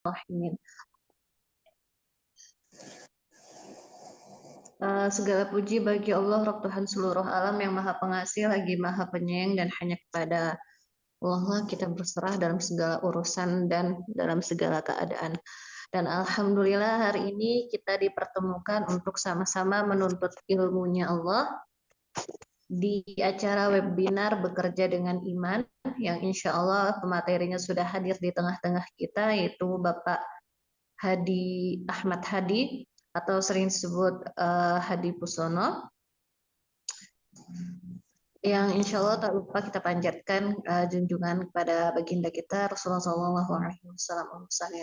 Bismillahirrahmanirrahim. Segala puji bagi Allah, Rabb Tuhan seluruh alam yang Maha Pengasih, lagi Maha Penyayang, dan hanya kepada Allah lah kita berserah dalam segala urusan dan dalam segala keadaan. Dan Alhamdulillah hari ini kita dipertemukan untuk sama-sama menuntut ilmunya Allah di acara webinar Bekerja dengan Iman yang insya Allah pematerinya sudah hadir di tengah-tengah kita, yaitu Bapak Hadi Ahmad Hadi atau sering disebut Hadi Pusono, yang insya Allah tak lupa kita panjatkan junjungan kepada baginda kita Rasulullah SAW.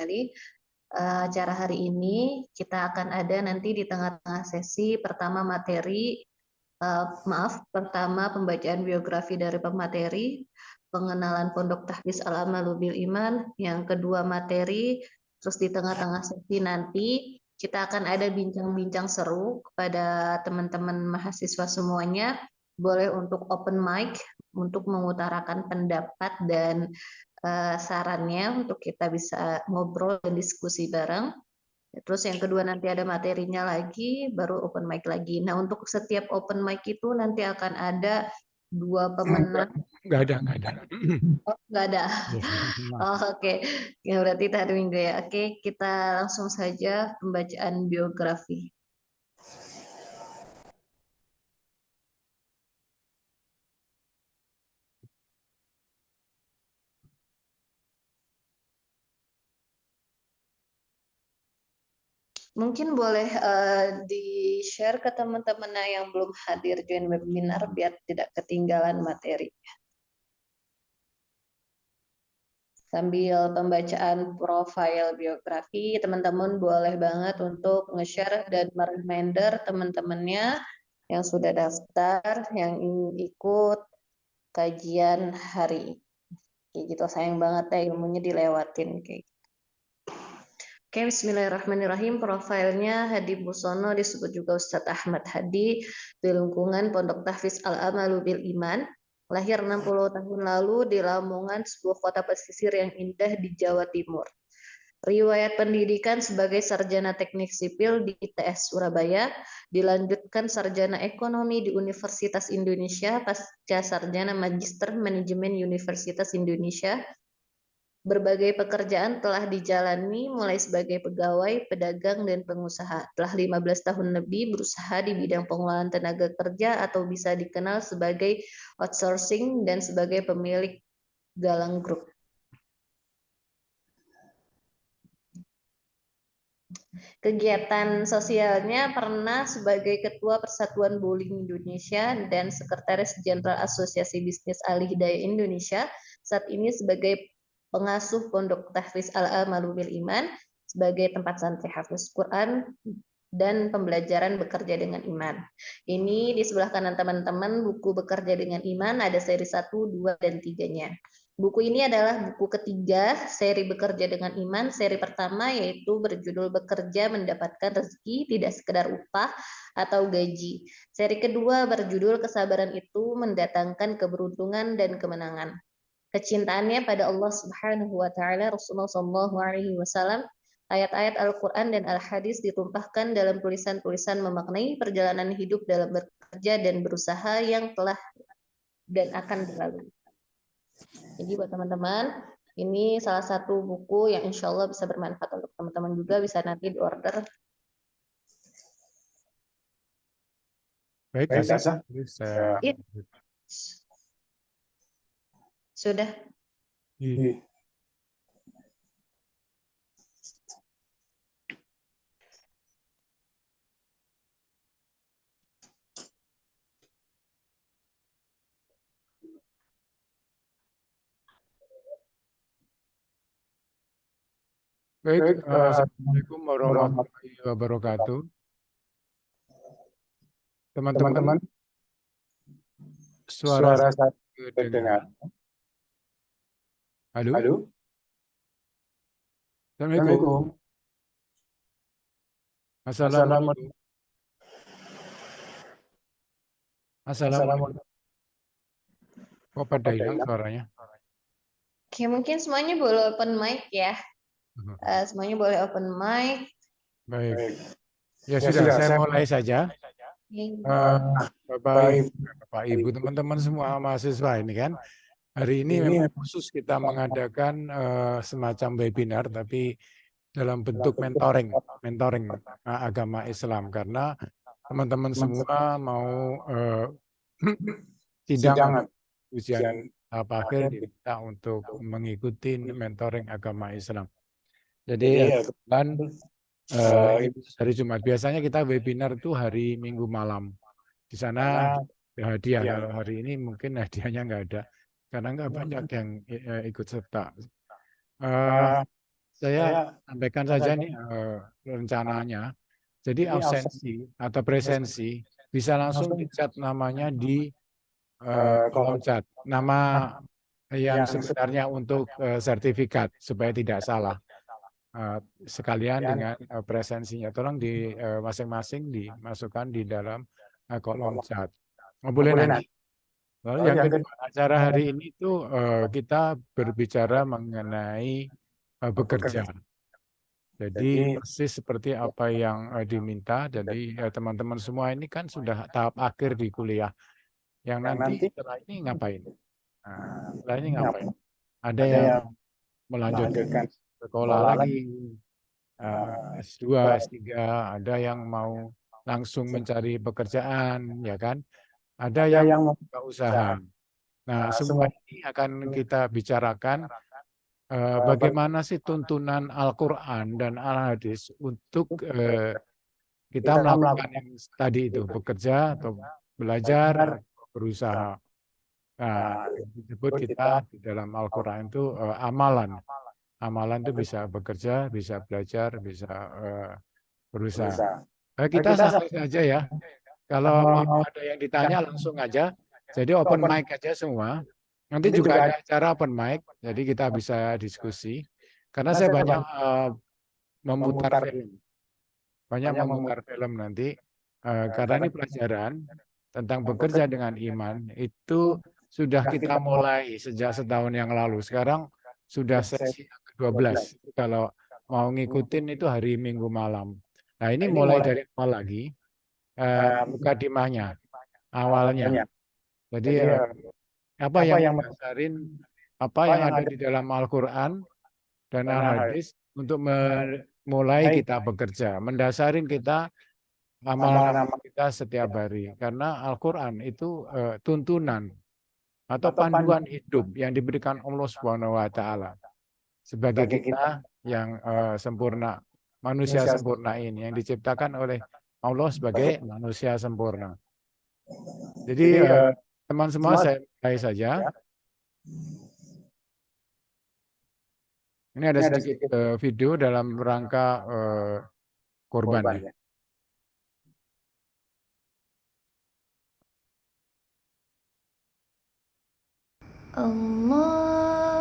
Acara hari ini kita akan ada nanti di tengah-tengah sesi pertama pertama pembacaan biografi dari pemateri, pengenalan Pondok Tahfiz Al-Amalu Bil Iman, yang kedua materi, terus di tengah-tengah sesi nanti kita akan ada bincang-bincang seru kepada teman-teman mahasiswa semuanya, boleh untuk open mic, untuk mengutarakan pendapat dan sarannya untuk kita bisa ngobrol dan diskusi bareng. Terus yang kedua nanti ada materinya lagi, baru open mic lagi. Nah, untuk setiap open mic itu nanti akan ada 2 pemenang. Nggak ada. Oh, nggak ada. Oh, oke. Ya, berarti itu hari Minggu ya. Oke, kita langsung saja pembacaan biografi. Mungkin boleh di-share ke teman-teman yang belum hadir join webinar biar tidak ketinggalan materi. Sambil pembacaan profil biografi, teman-teman boleh banget untuk nge-share dan reminder teman-temannya yang sudah daftar, yang ingin ikut kajian hari. Kayak gitu, sayang banget ya ilmunya dilewatin. Kayak gitu. Oke, bismillahirrahmanirrahim. Profilnya Hadi Busono, disebut juga Ustadz Ahmad Hadi, di lingkungan Pondok Tahfiz Al-Amalu Bil Iman. Lahir 60 tahun lalu di Lamongan, sebuah kota pesisir yang indah di Jawa Timur. Riwayat pendidikan sebagai sarjana teknik sipil di ITS Surabaya, dilanjutkan sarjana ekonomi di Universitas Indonesia, pasca sarjana magister manajemen Universitas Indonesia. Berbagai pekerjaan telah dijalani mulai sebagai pegawai, pedagang, dan pengusaha. Telah 15 tahun lebih berusaha di bidang pengelolaan tenaga kerja atau bisa dikenal sebagai outsourcing dan sebagai pemilik Galang Group. Kegiatan sosialnya pernah sebagai Ketua Persatuan Bowling Indonesia dan Sekretaris Jenderal Asosiasi Bisnis Al Hidayah Indonesia. Saat ini sebagai pengasuh Pondok Tahfiz Al-Amalu Bil Iman, sebagai tempat santri hafiz Quran dan pembelajaran bekerja dengan iman. Ini di sebelah kanan teman-teman buku Bekerja dengan Iman, ada seri 1, 2, dan 3-nya. Buku ini adalah buku ketiga seri Bekerja dengan Iman. Seri pertama yaitu berjudul Bekerja Mendapatkan Rezeki, Tidak Sekedar Upah atau Gaji. Seri kedua berjudul Kesabaran Itu Mendatangkan Keberuntungan dan Kemenangan. Kecintaannya pada Allah Subhanahu wa taala, Rasulullah Shallallahu alaihi wasallam, ayat-ayat Al-Qur'an dan Al-Hadis ditumpahkan dalam tulisan-tulisan memaknai perjalanan hidup dalam bekerja dan berusaha yang telah dan akan berlalu. Jadi buat teman-teman, ini salah satu buku yang insya Allah bisa bermanfaat untuk teman-teman juga, bisa nanti diorder. Baik, Kasa. Saya... Ya. Sudah. Iya. Baik, Assalamualaikum warahmatullahi wabarakatuh. Teman-teman, suara saya terdengar. Halo? Assalamualaikum. Assalamualaikum. Assalamualaikum. Kok pada hilang suaranya? Oke, mungkin semuanya boleh open mic ya. Semuanya boleh open mic. Baik. Ya sudah, saya mulai saja. Bapak Ibu, teman-teman semua mahasiswa ini kan, hari ini memang khusus kita mengadakan semacam webinar, tapi dalam bentuk mentoring agama Islam, karena teman-teman semua mau sidang ujian tahap akhir diminta untuk mengikuti mentoring agama Islam. Jadi kan hari Jumat biasanya kita webinar itu hari Minggu malam. Di sana hadiah. Kalau hari ini mungkin hadiahnya nggak ada karena nggak banyak yang ikut serta. Saya sampaikan saja nih rencananya. Jadi absensi atau presensi bisa langsung dicat namanya di kolom chat. Nama yang sebenarnya untuk sertifikat supaya tidak salah. Sekalian dengan presensinya. Tolong di masing-masing dimasukkan di dalam kolom chat. Boleh nanti. Lalu yang kedua, acara hari ini tuh kita berbicara mengenai bekerja. Jadi persis seperti apa yang diminta. Jadi teman-teman semua ini kan sudah tahap akhir di kuliah. Yang nanti setelah ini ngapain? Setelah ini ngapain? Ada yang melanjutkan sekolah lagi, S2, S3, ada yang mau langsung mencari pekerjaan, ya kan? Ada yang mau buka usaha. Nah, semua ini akan kita bicarakan bagaimana sih tuntunan Al-Quran dan Al-Hadis untuk kita melakukan yang tadi itu, bekerja atau belajar, berusaha. Nah, disebut kita di dalam Al-Quran itu amalan. Amalan itu bisa bekerja, bisa belajar, bisa berusaha. Kita santai saja ya. Kalau mau ada yang ditanya langsung aja. Jadi open mic aja semua. Nanti juga ada acara open mic, jadi kita bisa diskusi. Karena saya banyak memutar film. Banyak memutar film nanti. Karena ini pelajaran tentang bekerja dengan iman, itu sudah kita mulai sejak setahun yang lalu. Sekarang sudah sesi ke-12. Kalau mau ngikutin itu hari Minggu malam. Nah ini mulai dari awal lagi. Mukadimahnya, awalnya. Jadi apa yang mendasarin apa yang ada di dalam Al-Quran dan Al-Hadis untuk mulai kita bekerja, mendasarin kita amal-amal kita setiap hari. Karena Al-Quran itu tuntunan atau panduan hidup yang diberikan Allah Subhanahu wa Ta'ala sebagai kita yang sempurna, manusia sempurna ini yang diciptakan oleh Allah sebagai manusia sempurna. Jadi teman semua saya mulai saja. Ini ada sedikit video dalam rangka korban ya. Allahumma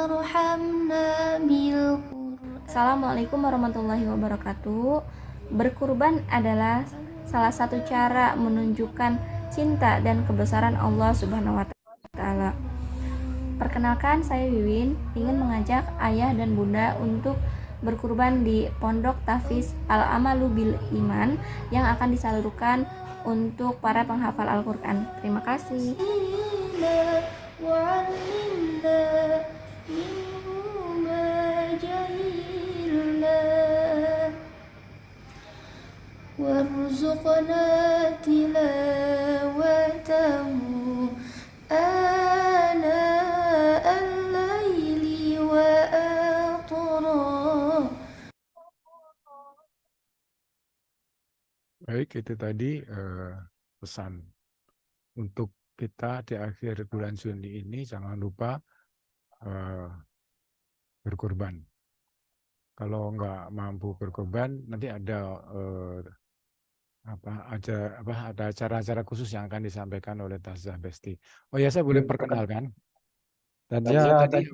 rahamna bil Qur'an. Assalamualaikum warahmatullahi wabarakatuh. Berkurban adalah salah satu cara menunjukkan cinta dan kebesaran Allah Subhanahu wa Ta'ala. Perkenalkan, saya Wiwin, ingin mengajak ayah dan bunda untuk berkurban di Pondok Tahfiz Al-Amalu Bil Iman yang akan disalurkan untuk para penghafal Al-Quran. Terima kasih. وعلمنا منه ما جهلنا وارزقنا تلاوته آناء الليل وآطراف. Baik, itu tadi pesan untuk kita di akhir bulan Juni ini jangan lupa berkorban. Kalau nggak mampu berkorban, nanti ada ada acara-acara khusus yang akan disampaikan oleh Tazah Besti. Oh ya, saya boleh perkenalkan. Tazah tadi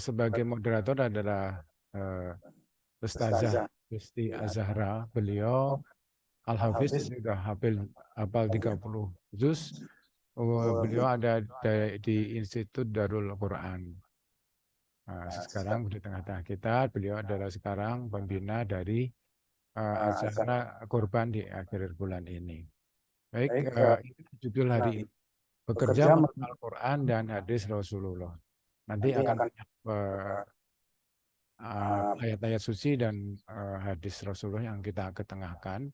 sebagai moderator adalah Ustazah Besti Azahra. Beliau Al-Hafiz, sudah hafal 30 juz. Beliau ada di Institut Darul Quran. Sekarang di tengah-tengah kita, beliau adalah sekarang pembina dari acara kurban di akhir bulan ini. Baik, itu judul hari ini. Bekerja menurut Al-Quran dan hadis Rasulullah. Nanti akan banyak ayat-ayat suci dan hadis Rasulullah yang kita ketengahkan.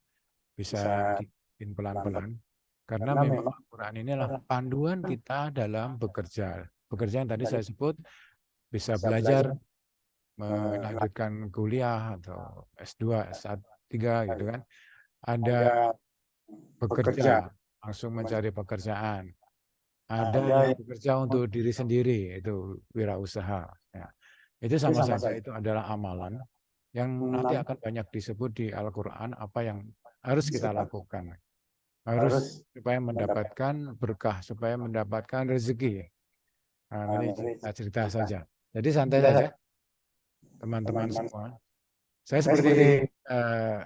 Bisa dibikin pelan-pelan. Karena memang Al-Quran ini adalah panduan kita dalam bekerja. Bekerja yang tadi saya sebut, bisa belajar, melanjutkan kuliah atau S2, S3 gitu kan. Ada bekerja, langsung mencari pekerjaan. Ada yang bekerja untuk diri sendiri, itu wirausaha. Ya. Itu sama saja, itu adalah amalan yang nanti akan banyak disebut di Al-Quran apa yang harus kita lakukan. Harus supaya mendapatkan berkah, supaya mendapatkan rezeki. Nah, nanti kita cerita saja. Jadi santai saja, teman-teman semua. Saya seperti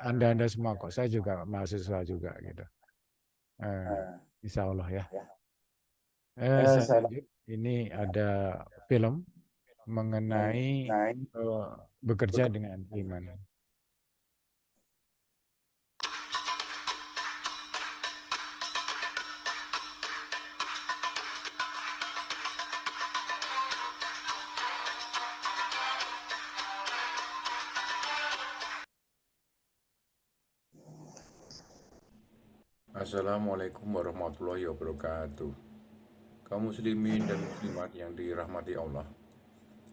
Anda semua kok. Saya juga mahasiswa juga gitu. Insya Allah ya. Ini ada film mengenai bekerja dengan iman. Assalamualaikum warahmatullahi wabarakatuh. Kaum muslimin dan muslimat yang dirahmati Allah.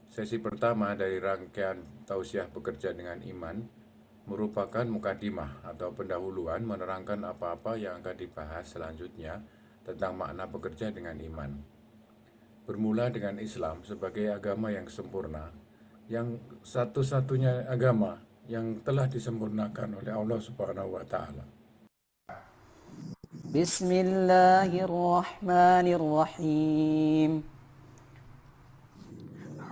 Sesi pertama dari rangkaian tausiah bekerja dengan iman merupakan mukadimah atau pendahuluan menerangkan apa-apa yang akan dibahas selanjutnya tentang makna bekerja dengan iman. Bermula dengan Islam sebagai agama yang sempurna, yang satu-satunya agama yang telah disempurnakan oleh Allah Subhanahu wa Ta'ala. Bismillahirrahmanirrahim.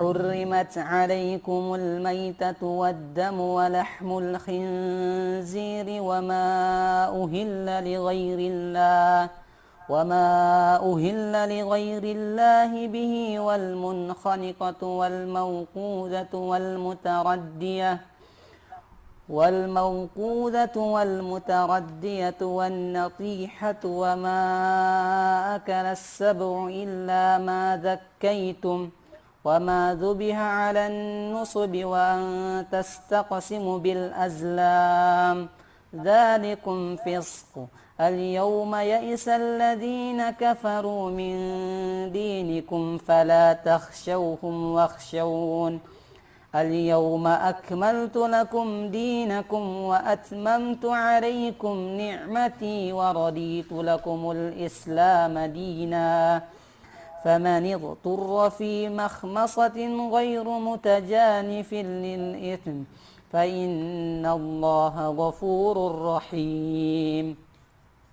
حرمت عليكم الميتة والدم ولحم الخنزير وما أهل لغير الله به والمنخنقة والموقوذة والمتردية والنطيحة وما أكل السبع إلا ما ذكيتم وما ذبح على النصب وأن تستقسموا بالأزلام ذلكم فسق اليوم يئس الذين كفروا من دينكم فلا تخشوهم واخشون اليوم أكملت لكم دينكم وأتممت عليكم نعمتي ورضيت لكم الإسلام دينا فمن اضطر في مخمصة غير متجانف للإثم فإن الله غفور رحيم.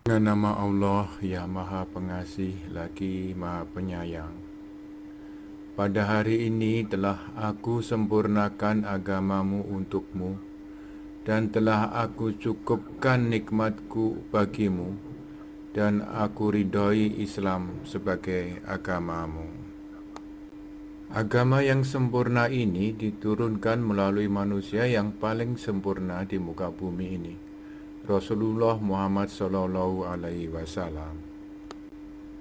Dengan nama Allah yang Maha Pengasih lagi Maha Penyayang. Pada hari ini telah aku sempurnakan agamamu untukmu dan telah aku cukupkan nikmatku bagimu dan aku ridhoi Islam sebagai agamamu. Agama yang sempurna ini diturunkan melalui manusia yang paling sempurna di muka bumi ini, Rasulullah Muhammad SAW.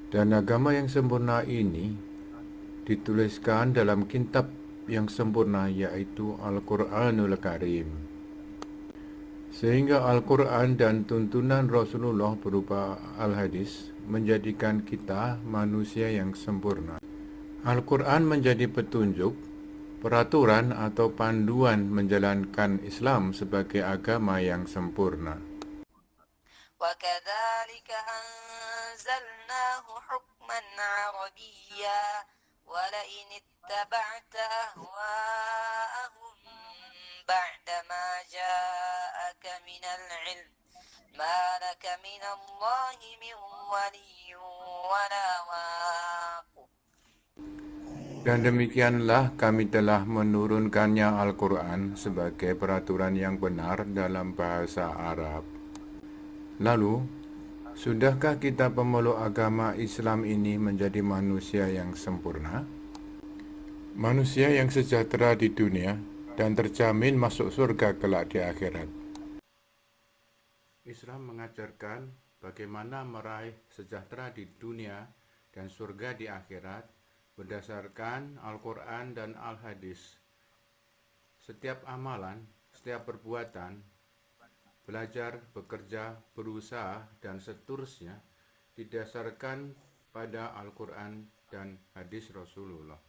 Dan agama yang sempurna ini dituliskan dalam kitab yang sempurna, yaitu Al-Quranul Karim. Sehingga Al-Quran dan tuntunan Rasulullah berupa Al-Hadis menjadikan kita manusia yang sempurna. Al-Quran menjadi petunjuk, peraturan atau panduan menjalankan Islam sebagai agama yang sempurna. وَكَذَلِكَ أَنزَلْنَاهُ حُكْمًا عَرَبِيًّا وَلَئِنِ اتَّبَعْتَ أَهْوَاءَهُمْ بَعْدَمَا جَاءَكَ مِنَ الْعِلْمِ مَا لَكَ مِنَ اللَّهِ مِنْ وَلِيٍّ وَلَا وَاقٍ. Dan demikianlah kami telah menurunkannya Al-Quran sebagai peraturan yang benar dalam bahasa Arab. Lalu, sudahkah kita pemeluk agama Islam ini menjadi manusia yang sempurna? Manusia yang sejahtera di dunia dan terjamin masuk surga kelak di akhirat. Islam mengajarkan bagaimana meraih sejahtera di dunia dan surga di akhirat berdasarkan Al-Quran dan Al-Hadis. Setiap amalan, setiap perbuatan, belajar, bekerja, berusaha, dan seterusnya didasarkan pada Al-Quran dan hadis Rasulullah.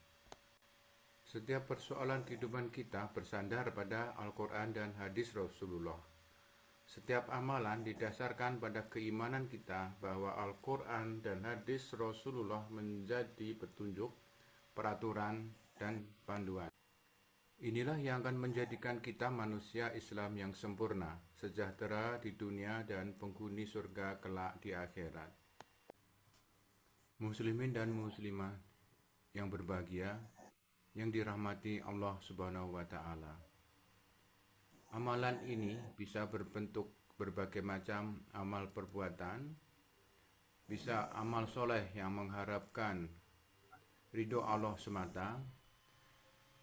Setiap persoalan kehidupan kita bersandar pada Al-Quran dan hadis Rasulullah. Setiap amalan didasarkan pada keimanan kita bahwa Al-Quran dan hadis Rasulullah menjadi petunjuk, peraturan, dan panduan. Inilah yang akan menjadikan kita manusia Islam yang sempurna, sejahtera di dunia dan penghuni surga kelak di akhirat. Muslimin dan muslimah yang berbahagia, yang dirahmati Allah Subhanahu wa Ta'ala. Amalan ini bisa berbentuk berbagai macam amal perbuatan, bisa amal soleh yang mengharapkan ridho Allah semata,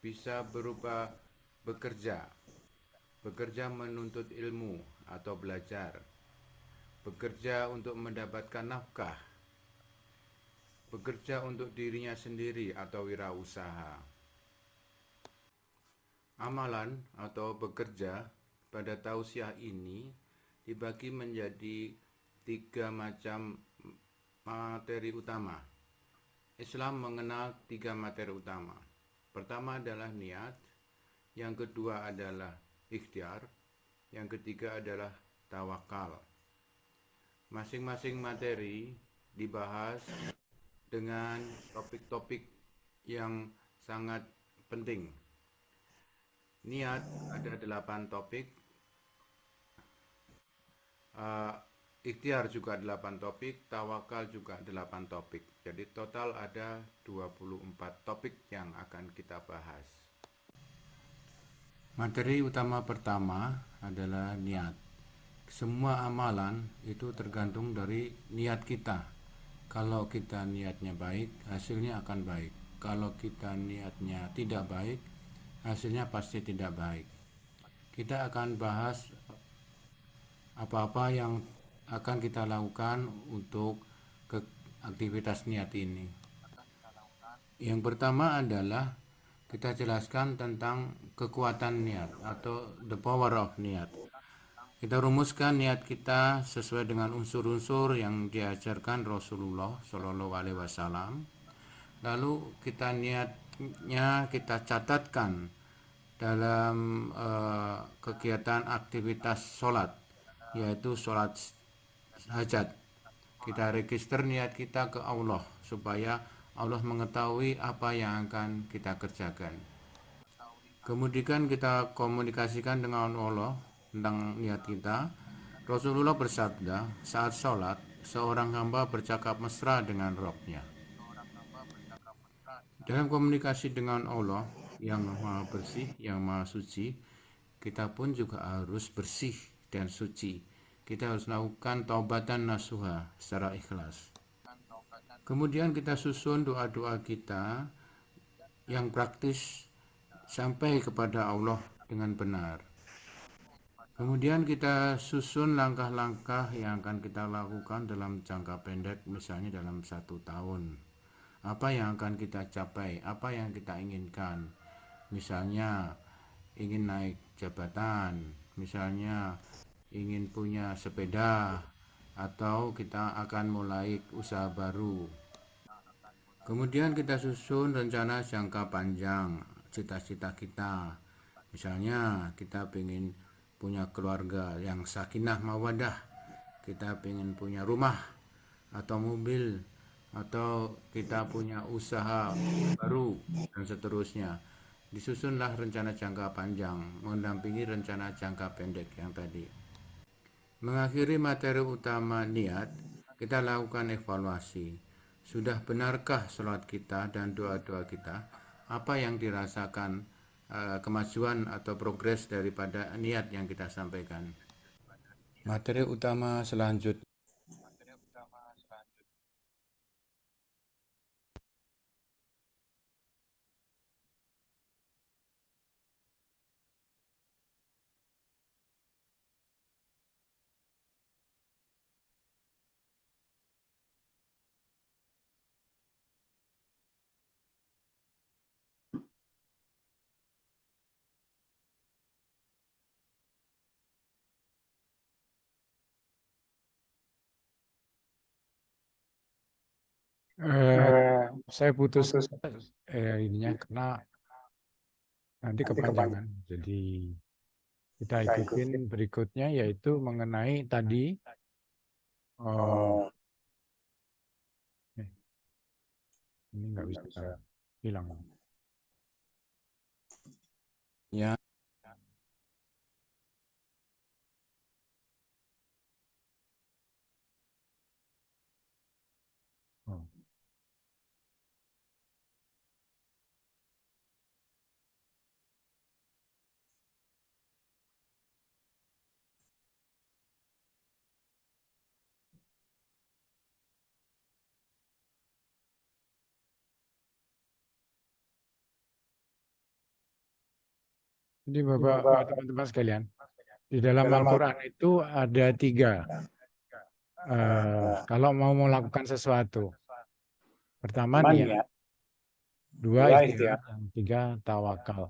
bisa berupa bekerja menuntut ilmu atau belajar, bekerja untuk mendapatkan nafkah, bekerja untuk dirinya sendiri atau wirausaha. Amalan atau bekerja pada tausiah ini dibagi menjadi 3 macam materi utama. Islam mengenal 3 materi utama. Pertama adalah niat, yang kedua adalah ikhtiar, yang ketiga adalah tawakal. Masing-masing materi dibahas dengan topik-topik yang sangat penting. Niat ada 8 topik, ikhtiar juga 8 topik, tawakal juga 8 topik. Jadi total ada 24 topik yang akan kita bahas. Materi utama pertama adalah niat. Semua amalan itu tergantung dari niat kita. Kalau kita niatnya baik, hasilnya akan baik. Kalau kita niatnya tidak baik, hasilnya pasti tidak baik. Kita akan bahas apa-apa yang akan kita lakukan untuk aktivitas niat ini. Yang pertama adalah kita jelaskan tentang kekuatan niat atau the power of niat. Kita rumuskan niat kita sesuai dengan unsur-unsur yang diajarkan Rasulullah Shallallahu Alaihi Wasallam. Lalu kita niatnya kita catatkan dalam kegiatan aktivitas sholat, yaitu sholat hajat. Kita register niat kita ke Allah supaya Allah mengetahui apa yang akan kita kerjakan. Kemudian kita komunikasikan dengan Allah tentang niat kita. Rasulullah bersabda, saat sholat, seorang hamba bercakap mesra dengan Rabb-nya. Dalam komunikasi dengan Allah yang maha bersih, yang maha suci, kita pun juga harus bersih dan suci. Kita harus lakukan taubatan nasuha secara ikhlas. Kemudian kita susun doa-doa kita yang praktis sampai kepada Allah dengan benar. Kemudian kita susun langkah-langkah yang akan kita lakukan dalam jangka pendek, misalnya dalam 1 tahun. Apa yang akan kita capai, apa yang kita inginkan. Misalnya ingin naik jabatan, misalnya ingin punya sepeda, atau kita akan mulai usaha baru. Kemudian kita susun rencana jangka panjang, cita-cita kita. Misalnya kita ingin punya keluarga yang sakinah mawadah, kita ingin punya rumah atau mobil, atau kita punya usaha baru, dan seterusnya. Disusunlah rencana jangka panjang mendampingi rencana jangka pendek yang tadi. Mengakhiri materi utama niat, kita lakukan evaluasi. Sudah benarkah sholat kita dan doa-doa kita? Apa yang dirasakan kemajuan atau progres daripada niat yang kita sampaikan? Materi utama selanjutnya. Saya putus ininya karena nanti kepanjangan. Jadi kita ikutin berikutnya yaitu mengenai tadi ini nggak bisa hilang. Ya. Jadi Bapak, teman-teman sekalian, di dalam Al-Quran itu ada 3. Kalau mau melakukan sesuatu, pertama niat, 2 ikhtiar, dan 3 tawakal.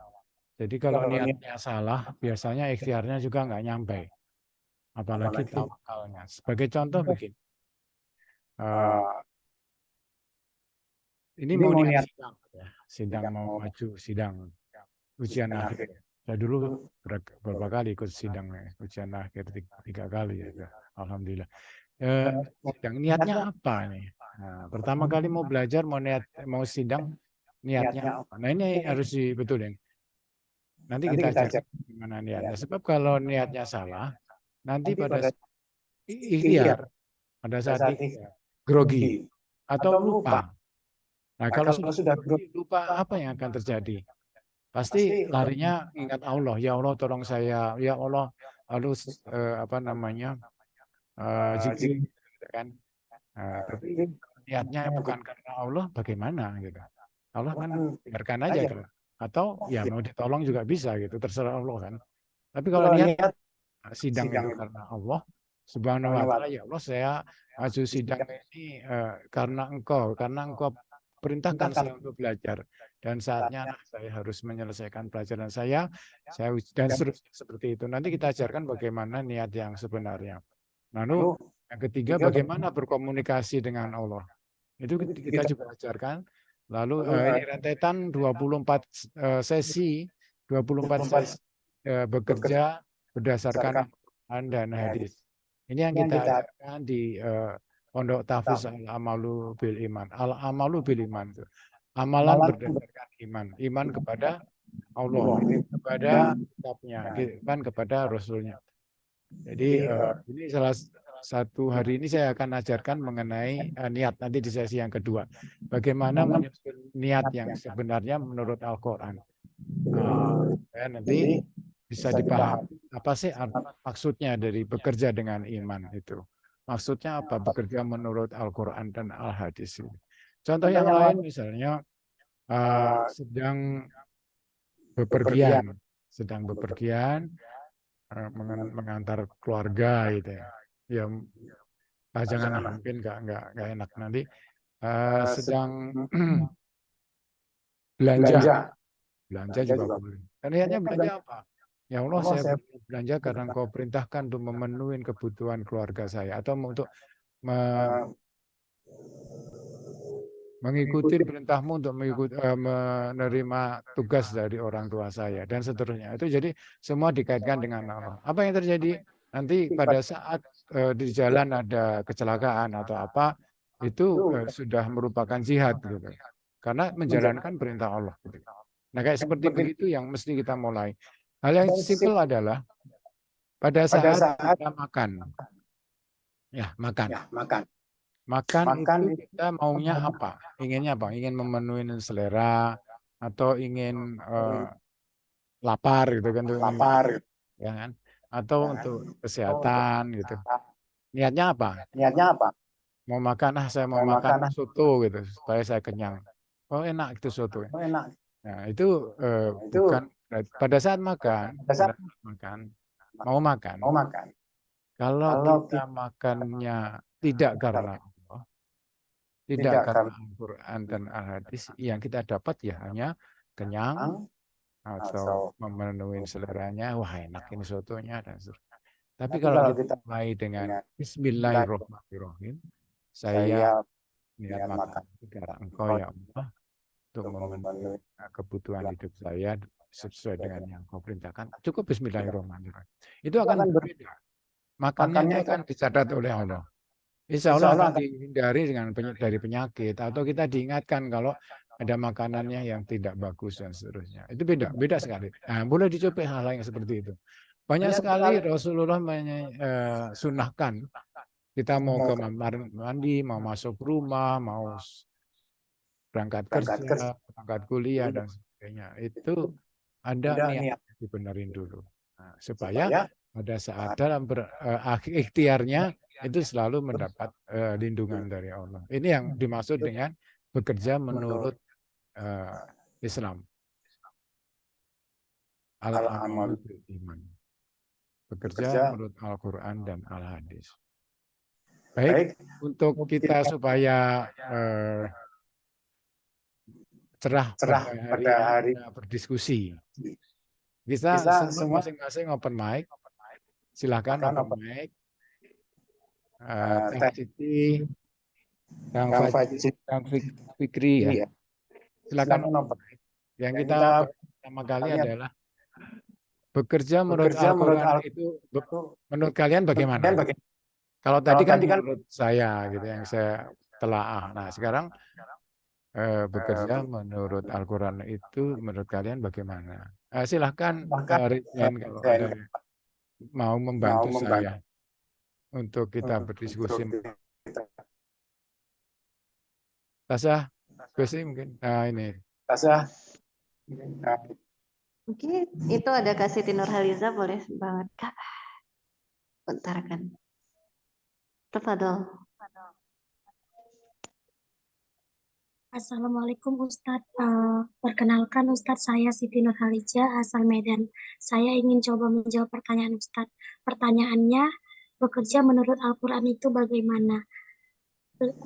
Jadi kalau niatnya salah, biasanya ikhtiarnya juga nggak nyampe, apalagi tawakalnya. Sebagai contoh begini, ini mau niat sidang, ya. Sidang mau maju, sidang ujian akhir. Saya dulu beberapa kali ikut sidang ujian akhir 3 kali ya. Alhamdulillah. Sidang niatnya apa nih? Nah, pertama kali mau belajar, mau sidang, niatnya apa? Nah ini harus dibetulin. Nanti kita ajarkan gimana niatnya. Sebab kalau niatnya salah, nanti pada ikhtiar, pada saat ikhtiar, grogi atau lupa. Nah kalau sudah grogi, lupa, apa yang akan terjadi? Pasti larinya ingat Allah, ya Allah tolong saya, ya Allah harus zikir, gitu kan. Tapi niatnya bukan karena Allah, bagaimana gitu? Allah kan biarkan aja kan. Atau ya mau ditolong juga bisa gitu, terserah Allah kan. Tapi kalau niat sidang itu karena Allah Subhanahu wa Ta'ala, ya Allah saya maju sidang ini karena engkau perintahkan saya untuk belajar, dan saatnya saya harus menyelesaikan pelajaran saya dan seterusnya seperti itu. Nanti kita ajarkan bagaimana niat yang sebenarnya. Lalu yang ketiga, bagaimana berkomunikasi dengan Allah. Itu kita juga ajarkan. Lalu ini rentetan 24 sesi, 24 sesi bekerja berdasarkan Al-Quran dan hadis. Ini yang kita ajarkan di Pondok Tahfiz Al-Amalu bil Iman. Al-Amalu bil Iman itu amalan berdasarkan iman, iman kepada Allah, kepada kitabnya, kan kepada Rasulnya. Jadi ini salah satu hari ini saya akan ajarkan mengenai niat nanti di sesi yang kedua. Bagaimana menyusun niat yang sebenarnya menurut Al-Quran. Nanti bisa dipahami apa sih maksudnya dari bekerja dengan iman itu. Maksudnya apa bekerja menurut Al-Quran dan Al-Hadis. Contoh yang lain misalnya sedang bepergian mengantar keluarga gitu ya. Ya jangan mungkin nggak enak nanti sedang belanja juga boleh. Dan niatnya belanja apa? Ya Allah, saya belanja karena Engkau perintahkan untuk memenuhi kebutuhan keluarga saya, atau untuk mengikuti perintahmu untuk menerima tugas dari orang tua saya, dan seterusnya. Itu jadi semua dikaitkan dengan Allah. Apa yang terjadi nanti pada saat di jalan ada kecelakaan atau apa, itu sudah merupakan jihad gitu. Karena menjalankan perintah Allah. Gitu. Nah kayak seperti begitu yang mesti kita mulai. Hal yang simpel adalah pada saat kita makan. Ya, makan itu kita maunya apa? Inginnya apa? Ingin memenuhi selera atau ingin lapar gitu kan? Ya kan? Atau untuk kesehatan gitu. Niatnya apa? Mau makan, saya mau makan soto gitu supaya saya kenyang. Oh enak itu soto. Nah itu bukan pada saat makan, mau makan. Kalau kita makannya tidak karena Allah, tidak karena Al-Quran dan Al-Hadis, yang kita dapat ya hanya kenyang atau memenuhi seleranya, wah enak ini sotonya dan seterusnya. Tapi kalau kita mulai dengan Bismillahirrahmanirrahim, saya niat makan karena Engkau ya Allah untuk memenuhi kebutuhan hidup saya sesuai dengan yang Kau perintahkan. Cukup Bismillahirrahmanirrahim. Itu akan berbeda. Makannya itu akan dicatat oleh Allah. Insya Allah akan dihindari dari penyakit atau kita diingatkan kalau ada makanannya yang tidak bagus dan seterusnya. Itu beda sekali. Nah, boleh dicoba hal yang seperti itu. Banyak sekali Rasulullah sunahkan kita mau ke mandi, mau masuk rumah, mau berangkat kerja, berangkat kuliah dan sebagainya. Itu ada niat dibenerin dulu. Nah, supaya pada saat dalam ikhtiarnya itu selalu mendapat lindungan dari Allah. Ini yang dimaksud dengan bekerja menurut Islam. Al-amalu bil iman. Bekerja menurut Al-Quran dan Al-Hadis. Baik, untuk kita supaya cerah pada hari ini berdiskusi. Bisa semua masing-masing open mic. Silahkan open mic. Kang Siti, Kang Fikri ya. Silakan open mic. Yang kita pertama kali adalah bekerja menurut Al-Quran itu menurut kalian bagaimana? Kalau tadi kan menurut saya gitu yang saya telaah. Nah sekarang bekerja menurut Al-Quran itu menurut kalian bagaimana? Silahkan Ridwan kalau ada mau membantu saya untuk kita berdiskusi. Tasya, diskusi mungkin. Nah ini. Tasya. Oke, itu ada Kak Siti Nurhaliza, boleh banget Kak. Bentar kan. Tafadhol. Assalamualaikum Ustadz. Perkenalkan Ustadz, saya Siti Nurhaliza asal Medan. Saya ingin coba menjawab pertanyaan Ustadz. Pertanyaannya, bekerja menurut Al-Quran itu bagaimana?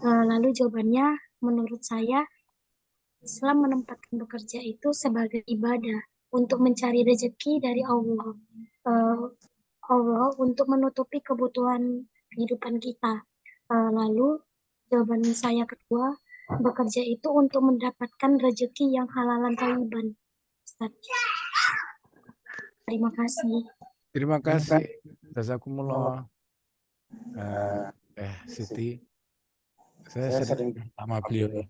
Lalu jawabannya, menurut saya, Islam menempatkan bekerja itu sebagai ibadah untuk mencari rezeki dari Allah. Allah untuk menutupi kebutuhan kehidupan kita. Lalu jawaban saya kedua, bekerja itu untuk mendapatkan rezeki yang halalan thayyiban. Terima kasih. Terima kasih. Jazakumullah. Siti. Saya sering sama beliau.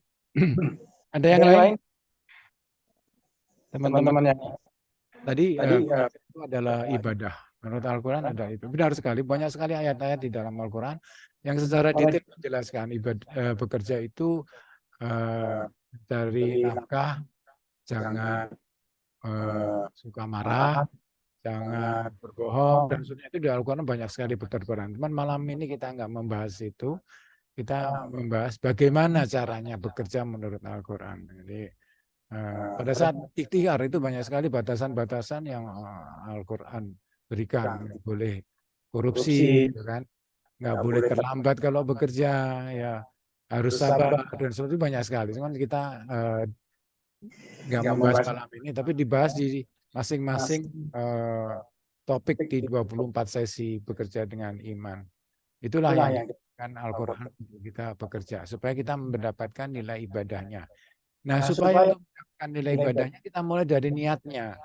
Ada yang lain? Teman-teman yang tadi itu adalah ibadah. Menurut Al-Quran ada itu. Benar sekali. Banyak sekali ayat-ayat di dalam Al-Quran yang secara detail menjelaskan bekerja itu dari nafkah, jangan suka marah, jangan berbohong, dan sebagainya. Itu di Al-Quran banyak sekali betul-betul. Teman malam ini kita nggak membahas itu. Kita membahas bagaimana caranya bekerja menurut Al-Quran. Jadi pada saat ikhtiar itu banyak sekali batasan-batasan yang Al-Quran berikan. Nggak boleh korupsi, gitu kan? Nggak boleh terlambat kalau bekerja, ya harus sabar dan sebagainya, banyak sekali. Cuman kita nggak membahas malam ini, tapi dibahas di masing-masing topik di 24 sesi bekerja dengan iman. Itulah yang dikatakan Al-Quran untuk kita bekerja, supaya kita mendapatkan nilai ibadahnya. Nah, supaya untuk mendapatkan nilai ibadahnya, kita mulai dari niatnya.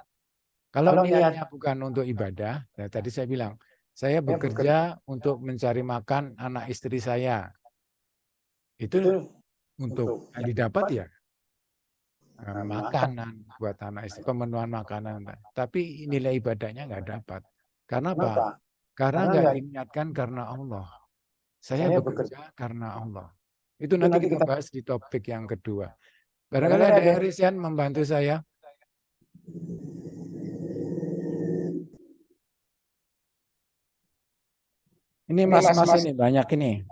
Kalau niatnya bukan untuk ibadah, ya tadi saya bilang, saya bekerja untuk mencari makan anak istri saya. Itu untuk yang didapat ya makanan buat anak istri, pemenuhan makanan. Tapi nilai ibadahnya nggak dapat. Karena apa? Karena nggak diniatkan karena Allah. Saya bekerja karena Allah. Itu nanti kita bahas di topik yang kedua. Barangkali ada Risian membantu saya. Ini mas-mas ini banyak ini.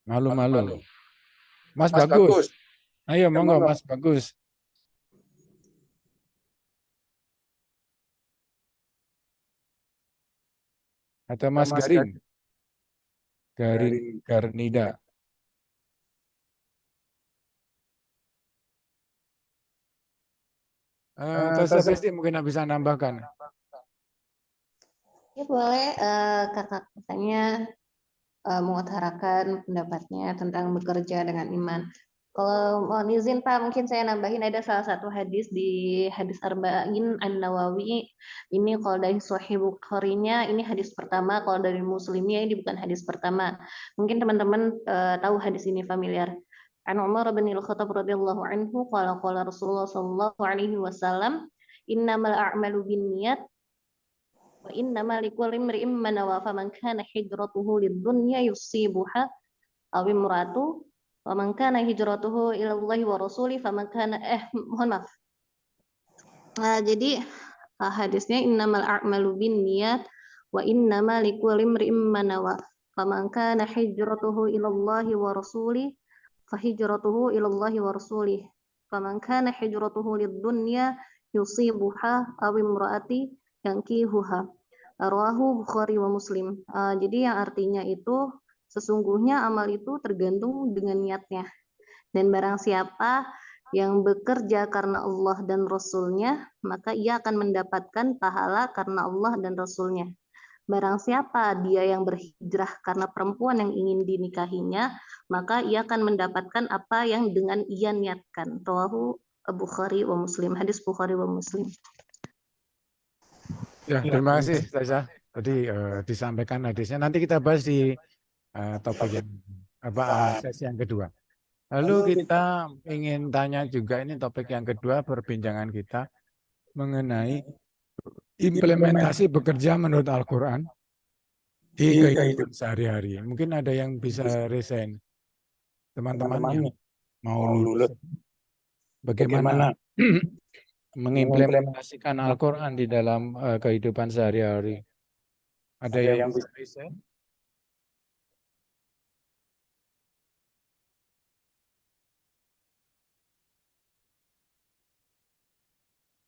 Malu-malu. Mas Bagus. Ayo monggo Mas Bagus. Atau Mas Garin. Garnida. Tasya Besti mungkin bisa nambahkan. Ya boleh, kakak katanya mengutarakan pendapatnya tentang bekerja dengan iman. Kalau mohon izin Pak, mungkin saya nambahin ada salah satu hadis di hadis Arba'in An-Nawawi. Ini kalau dari Sahih Bukhari-nya ini hadis pertama, kalau dari Muslimnya ini bukan hadis pertama. Mungkin teman-teman tahu hadis ini familiar. An Umar bin Al-Khattab radhiyallahu anhu qala Rasulullah sallallahu alaihi wasallam innamal a'malu binniyat wa innamal likulli imri'in ma nawa faman kana hijratuhu lid-dunya yusibuha aw imratu wa man kana hijratuhu ila Allah wa rasuli faman kana mohon maaf. Jadi hadisnya innamal a'malu binniyat wa innamal likulli imri'in ma nawa faman kana hijratuhu ila Allah wa rasuli fahijratuhu ila Allah wa rasuli faman kana hijratuhu lid-dunya yusibuha aw imraati yankihuha. Rawahu Bukhari wa Muslim. Jadi yang artinya itu sesungguhnya amal itu tergantung dengan niatnya. Dan barang siapa yang bekerja karena Allah dan Rasul-Nya, maka ia akan mendapatkan pahala karena Allah dan Rasul-Nya. Barang siapa dia yang berhijrah karena perempuan yang ingin dinikahinya, maka ia akan mendapatkan apa yang dengan ia niatkan. Rawahu Bukhari wa Muslim. Hadis Bukhari wa Muslim. Ya, terima kasih Taisa. Tadi disampaikan hadisnya. Nanti kita bahas di topik yang sesi yang kedua. Lalu kita ingin tanya juga, ini topik yang kedua perbincangan kita mengenai implementasi bekerja menurut Al-Quran di kehidupan sehari-hari. Mungkin ada yang bisa resign. Teman-teman yang mau lulus, bagaimana mengimplementasikan Al-Quran di dalam kehidupan sehari-hari. Ada yang bisa resign?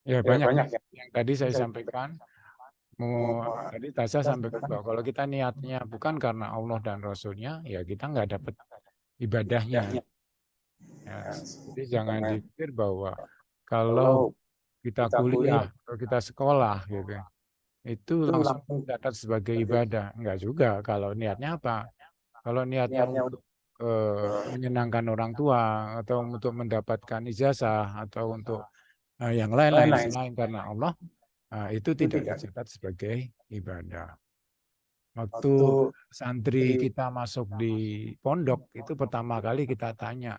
Ya, banyak yang tadi saya sampaikan. Tadi Tasya sampaikan bahwa kalau kita niatnya bukan karena Allah dan Rasulnya, ya kita nggak dapat ibadahnya. Ya, jadi jangan dipikir bahwa kalau kita kuliah atau kita sekolah gitu, itu langsung dicatat sebagai ibadah. Enggak juga. Kalau niatnya apa? Kalau niatnya untuk menyenangkan orang tua atau untuk mendapatkan ijazah atau untuk yang lain-lain selain karena Allah, itu tidak dicatat sebagai ibadah. Waktu santri kita masuk di pondok, itu pertama kali kita tanya,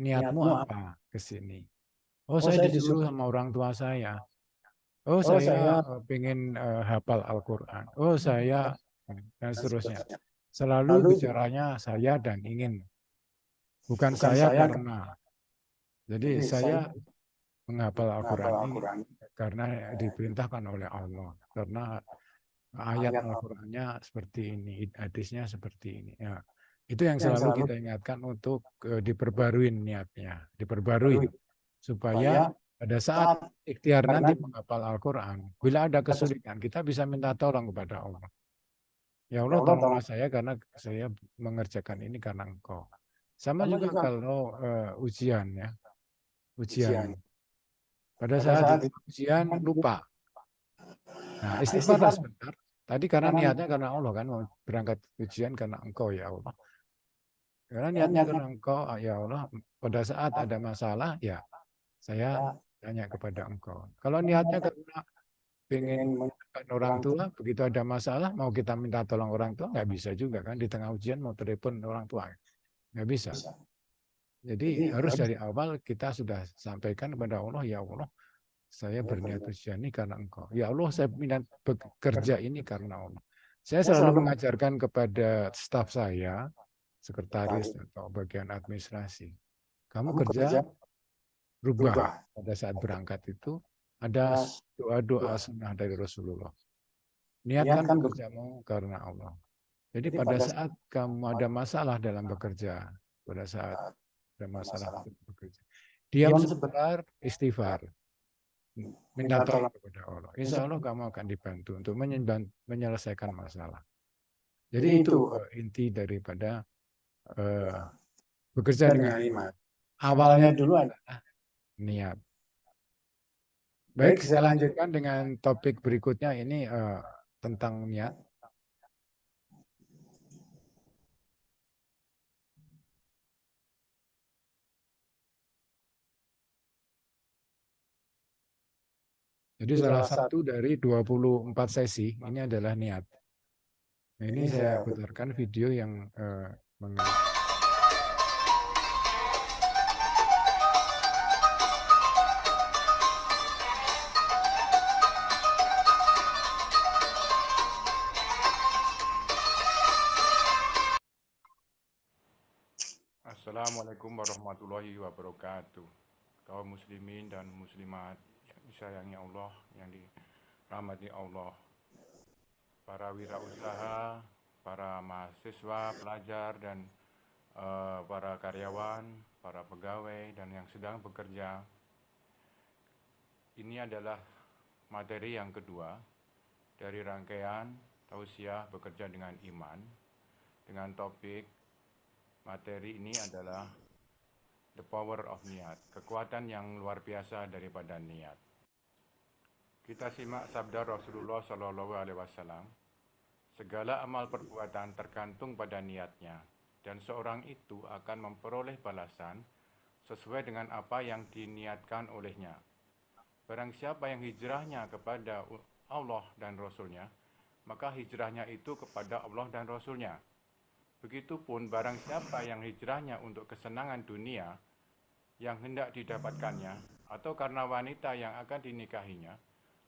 niatmu apa ke sini? Oh, saya disuruh sama orang tua saya. Oh, saya pengen hafal Al-Quran. Oh, saya dan seterusnya. Selalu bicaranya saya dan ingin. Bukan saya karena. Jadi saya menghafal Al-Quran ini karena diperintahkan oleh Allah. Karena ayat Al-Qurannya seperti ini, hadisnya seperti ini. Ya, itu yang selalu kita ingatkan untuk diperbarui niatnya, diperbarui supaya pada saat ikhtiar nanti menghafal Al-Quran, bila ada kesulitan, kita bisa minta tolong kepada Allah. Ya Allah, tolonglah saya karena saya mengerjakan ini karena Engkau. Sama juga kalau ujian ya, ujian. Pada saat ujian lupa. Nah, istighfar sebentar. Tadi karena niatnya karena Allah kan, mau berangkat ujian karena Engkau ya Allah. Karena niatnya karena Engkau ya Allah, pada saat ada masalah ya saya tanya kepada Engkau. Kalau niatnya karena pengen orang tua, begitu ada masalah mau kita minta tolong orang tua, nggak bisa juga kan, di tengah ujian mau telepon orang tua, nggak bisa. Jadi harus dari awal kita sudah sampaikan kepada Allah, ya Allah, saya berniat ujian ini karena Engkau. Ya Allah, saya minat bekerja ini karena Allah. Saya selalu mengajarkan kepada staf saya, sekretaris atau bagian administrasi, kamu kerja rubah pada saat berangkat itu ada doa-doa sunnah dari Rasulullah. Niatkan bekerjamu karena Allah. Jadi pada saat kamu ada masalah dalam bekerja, pada saat ada masalah bekerja, diam sebentar, istighfar, minta tolong kepada Allah. Insya Allah kamu akan dibantu untuk menyelesaikan masalah. Jadi itu inti daripada bekerja dengan iman. Awalnya dulu adalah niat. Baik, saya lanjutkan dengan topik berikutnya ini tentang niat. Jadi salah satu dari 24 sesi ini adalah niat. Nah, ini saya putarkan video yang Assalamualaikum warahmatullahi wabarakatuh. Kaum muslimin dan muslimat yang disayangi Allah, yang dirahmati Allah, para wirausaha, para mahasiswa, pelajar, dan para karyawan, para pegawai, dan yang sedang bekerja. Ini adalah materi yang kedua dari rangkaian tausiah bekerja dengan iman, dengan topik materi ini adalah the power of niat, kekuatan yang luar biasa daripada niat. Kita simak sabda Rasulullah SAW, segala amal perbuatan tergantung pada niatnya, dan seorang itu akan memperoleh balasan sesuai dengan apa yang diniatkan olehnya. Barang siapa yang hijrahnya kepada Allah dan Rasulnya, maka hijrahnya itu kepada Allah dan Rasulnya. Begitupun barang siapa yang hijrahnya untuk kesenangan dunia yang hendak didapatkannya, atau karena wanita yang akan dinikahinya,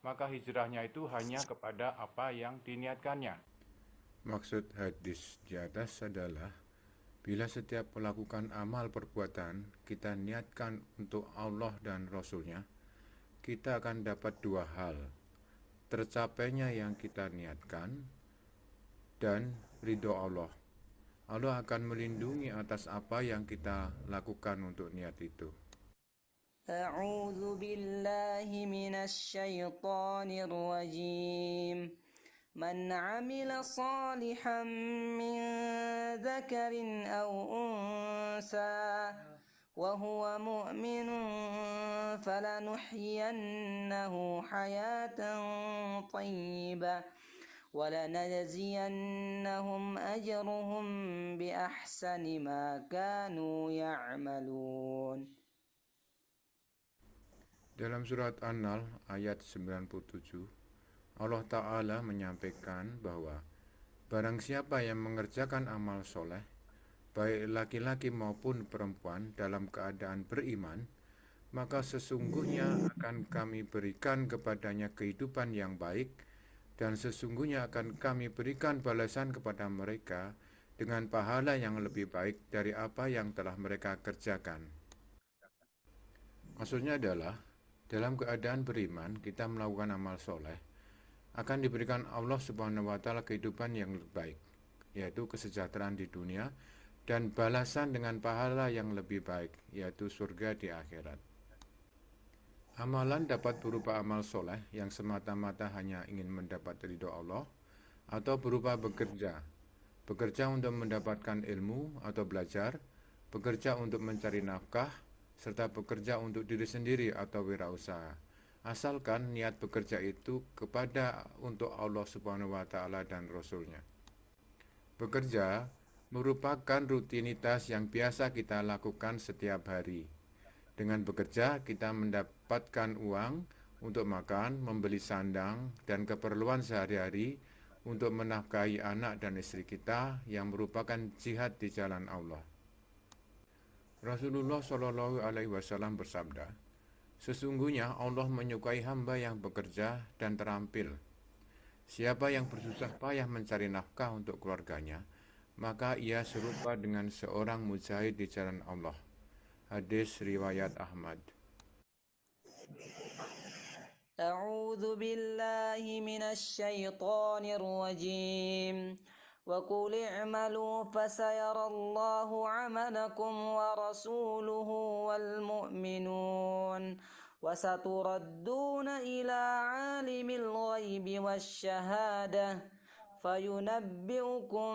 maka hijrahnya itu hanya kepada apa yang diniatkannya. Maksud hadis di atas adalah, bila setiap melakukan amal perbuatan kita niatkan untuk Allah dan Rasulnya, kita akan dapat dua hal, tercapainya yang kita niatkan dan ridho Allah. Allah akan melindungi atas apa yang kita lakukan untuk niat itu. A'udzu billahi minasy syaithanir rajim. Man 'amila shalihan min dzakarin aw unsa wa huwa mu'minun falanuhyiyannahu hayatan thayyibah وَلَنَجْزِيَنَّهُمْ أَجْرَهُمْ بِأَحْسَنِ مَا كَانُوا يَعْمَلُونَ. Dalam surat An-Nahl ayat 97, Allah Ta'ala menyampaikan bahwa barang siapa yang mengerjakan amal soleh, baik laki-laki maupun perempuan dalam keadaan beriman, maka sesungguhnya akan kami berikan kepadanya kehidupan yang baik, dan sesungguhnya akan kami berikan balasan kepada mereka dengan pahala yang lebih baik dari apa yang telah mereka kerjakan. Maksudnya adalah, dalam keadaan beriman, kita melakukan amal soleh, akan diberikan Allah Subhanahu wa Ta'ala kehidupan yang lebih baik, yaitu kesejahteraan di dunia, dan balasan dengan pahala yang lebih baik, yaitu surga di akhirat. Amalan dapat berupa amal soleh yang semata-mata hanya ingin mendapat ridho Allah, atau berupa bekerja untuk mendapatkan ilmu atau belajar, bekerja untuk mencari nafkah, serta bekerja untuk diri sendiri atau wirausaha. Asalkan niat bekerja itu untuk Allah Subhanahu wa Ta'ala dan Rasulnya. Bekerja merupakan rutinitas yang biasa kita lakukan setiap hari. Dengan bekerja, kita mendapatkan uang untuk makan, membeli sandang, dan keperluan sehari-hari untuk menafkahi anak dan istri kita yang merupakan jihad di jalan Allah. Rasulullah SAW bersabda, sesungguhnya Allah menyukai hamba yang bekerja dan terampil. Siapa yang bersusah payah mencari nafkah untuk keluarganya, maka ia serupa dengan seorang mujahid di jalan Allah. Hadis riwayat Ahmad. A'udzu billahi minasy syaithanir rajim. Wa qul i'malu fasayarallahu 'amalakum wa rasuluhu wal mu'minun wa saturadduna ila 'alimil ghaibi wasyahadah fayunabbi'ukum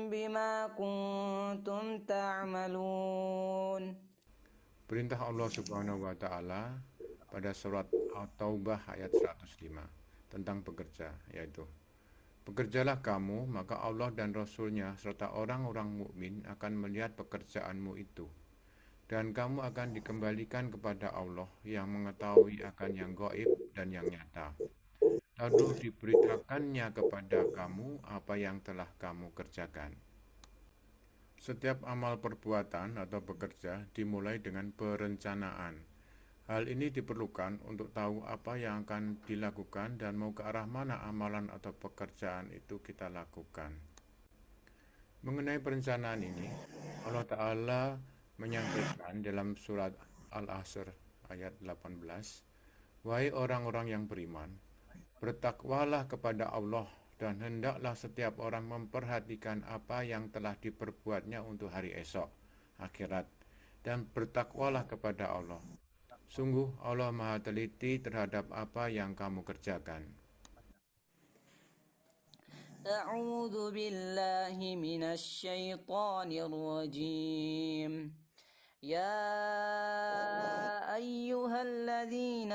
bima kuntum ta'malun. Perintah Allah Subhanahu wa Ta'ala pada surat At-Taubah ayat 105 tentang bekerja, yaitu, bekerjalah kamu, maka Allah dan Rasulnya serta orang-orang mukmin akan melihat pekerjaanmu itu, dan kamu akan dikembalikan kepada Allah yang mengetahui akan yang gaib dan yang nyata. Lalu diberitakannya kepada kamu apa yang telah kamu kerjakan. Setiap amal perbuatan atau bekerja dimulai dengan perencanaan. Hal ini diperlukan untuk tahu apa yang akan dilakukan dan mau ke arah mana amalan atau pekerjaan itu kita lakukan. Mengenai perencanaan ini, Allah Ta'ala menyampaikan dalam surat Al-Asr ayat 18, "Wahai orang-orang yang beriman, bertakwalah kepada Allah dan hendaklah setiap orang memperhatikan apa yang telah diperbuatnya untuk hari esok, akhirat, dan bertakwalah kepada Allah. Sungguh Allah Maha teliti terhadap apa yang kamu kerjakan." أعوذ بالله من الشيطان الرجيم يا أيها الذين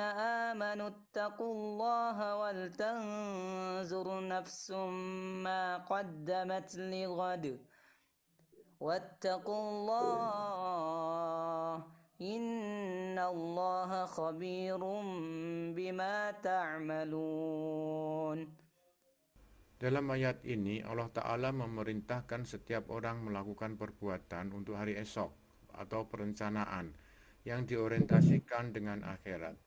آمنوا اتقوا الله ولتنظر نفس ما قدمت لغد واتقوا الله إن الله خبير بما تعملون. Dalam ayat ini, Allah Ta'ala memerintahkan setiap orang melakukan perbuatan untuk hari esok atau perencanaan yang diorientasikan dengan akhirat.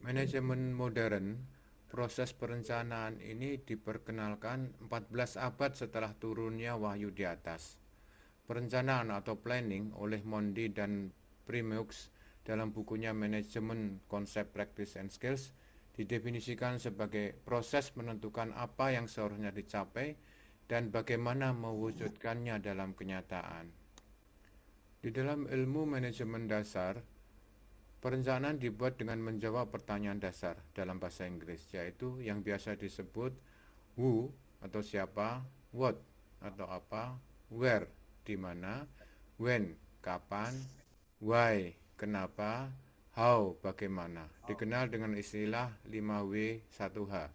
Manajemen modern, proses perencanaan ini diperkenalkan 14 abad setelah turunnya wahyu di atas. Perencanaan atau planning oleh Mondi dan Primeux dalam bukunya Manajemen Konsep Practice and Skills didefinisikan sebagai proses menentukan apa yang seharusnya dicapai dan bagaimana mewujudkannya dalam kenyataan. Di dalam ilmu manajemen dasar, perencanaan dibuat dengan menjawab pertanyaan dasar dalam bahasa Inggris, yaitu yang biasa disebut who atau siapa, what atau apa, where di mana, when kapan, why kenapa, how bagaimana, dikenal dengan istilah 5W1H.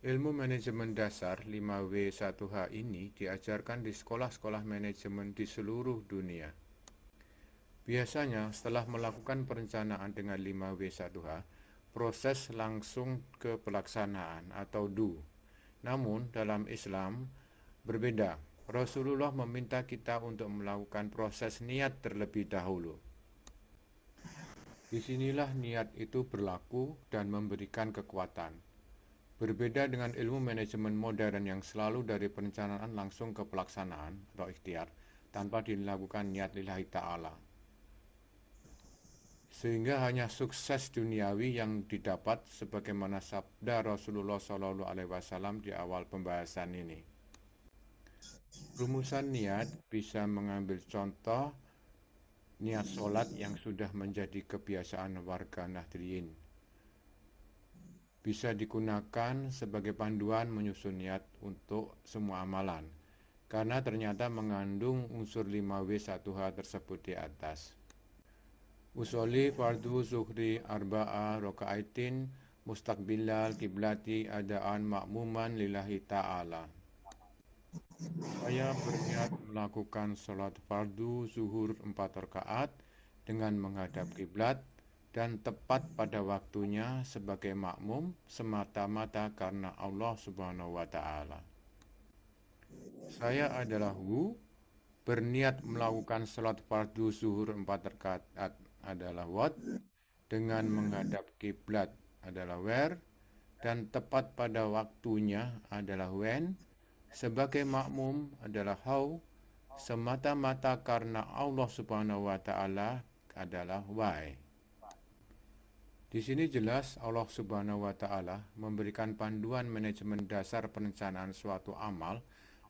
Ilmu manajemen dasar 5W1H ini diajarkan di sekolah-sekolah manajemen di seluruh dunia. Biasanya setelah melakukan perencanaan dengan 5W1H, proses langsung ke pelaksanaan atau do. Namun dalam Islam berbeda. Rasulullah meminta kita untuk melakukan proses niat terlebih dahulu. Disinilah niat itu berlaku dan memberikan kekuatan. Berbeda dengan ilmu manajemen modern yang selalu dari perencanaan langsung ke pelaksanaan atau ikhtiar tanpa dilakukan niat lillahi ta'ala. Sehingga hanya sukses duniawi yang didapat sebagaimana sabda Rasulullah SAW di awal pembahasan ini. Rumusan niat bisa mengambil contoh niat sholat yang sudah menjadi kebiasaan warga Nahdliyin. Bisa digunakan sebagai panduan menyusun niat untuk semua amalan, karena ternyata mengandung unsur 5W1H tersebut di atas. Usolli fardu zuhri arba'a raka'aitin mustaqbilal kiblati adaan ma'muman lillahi ta'ala. Saya berniat melakukan sholat fardu zuhur 4 rakaat dengan menghadap kiblat dan tepat pada waktunya sebagai makmum semata-mata karena Allah Subhanahu wa Ta'ala. Saya adalah hu, berniat melakukan sholat fardu zuhur 4 rakaat adalah what, dengan menghadap kiblat adalah where, dan tepat pada waktunya adalah when, sebagai makmum adalah how, semata-mata karena Allah Subhanahu wa Ta'ala adalah why. Di sini jelas Allah Subhanahu wa Ta'ala memberikan panduan manajemen dasar perencanaan suatu amal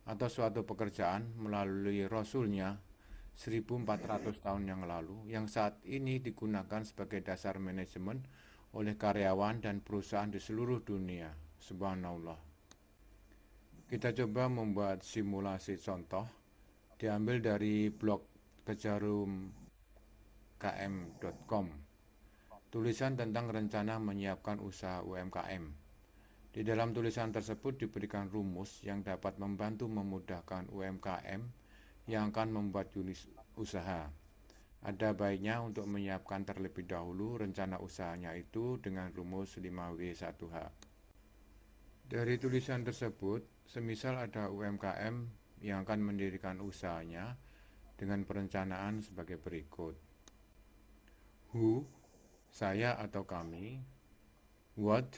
atau suatu pekerjaan melalui Rasulnya 1400 tahun yang lalu, yang saat ini digunakan sebagai dasar manajemen oleh karyawan dan perusahaan di seluruh dunia. Subhanallah. Kita coba membuat simulasi contoh, diambil dari blog kejarumkm.com, tulisan tentang rencana menyiapkan usaha UMKM. Di dalam tulisan tersebut diberikan rumus yang dapat membantu memudahkan UMKM yang akan membuat usaha. Ada baiknya untuk menyiapkan terlebih dahulu rencana usahanya itu dengan rumus 5W1H. Dari tulisan tersebut, semisal ada UMKM yang akan mendirikan usahanya dengan perencanaan sebagai berikut. Who, saya atau kami. What,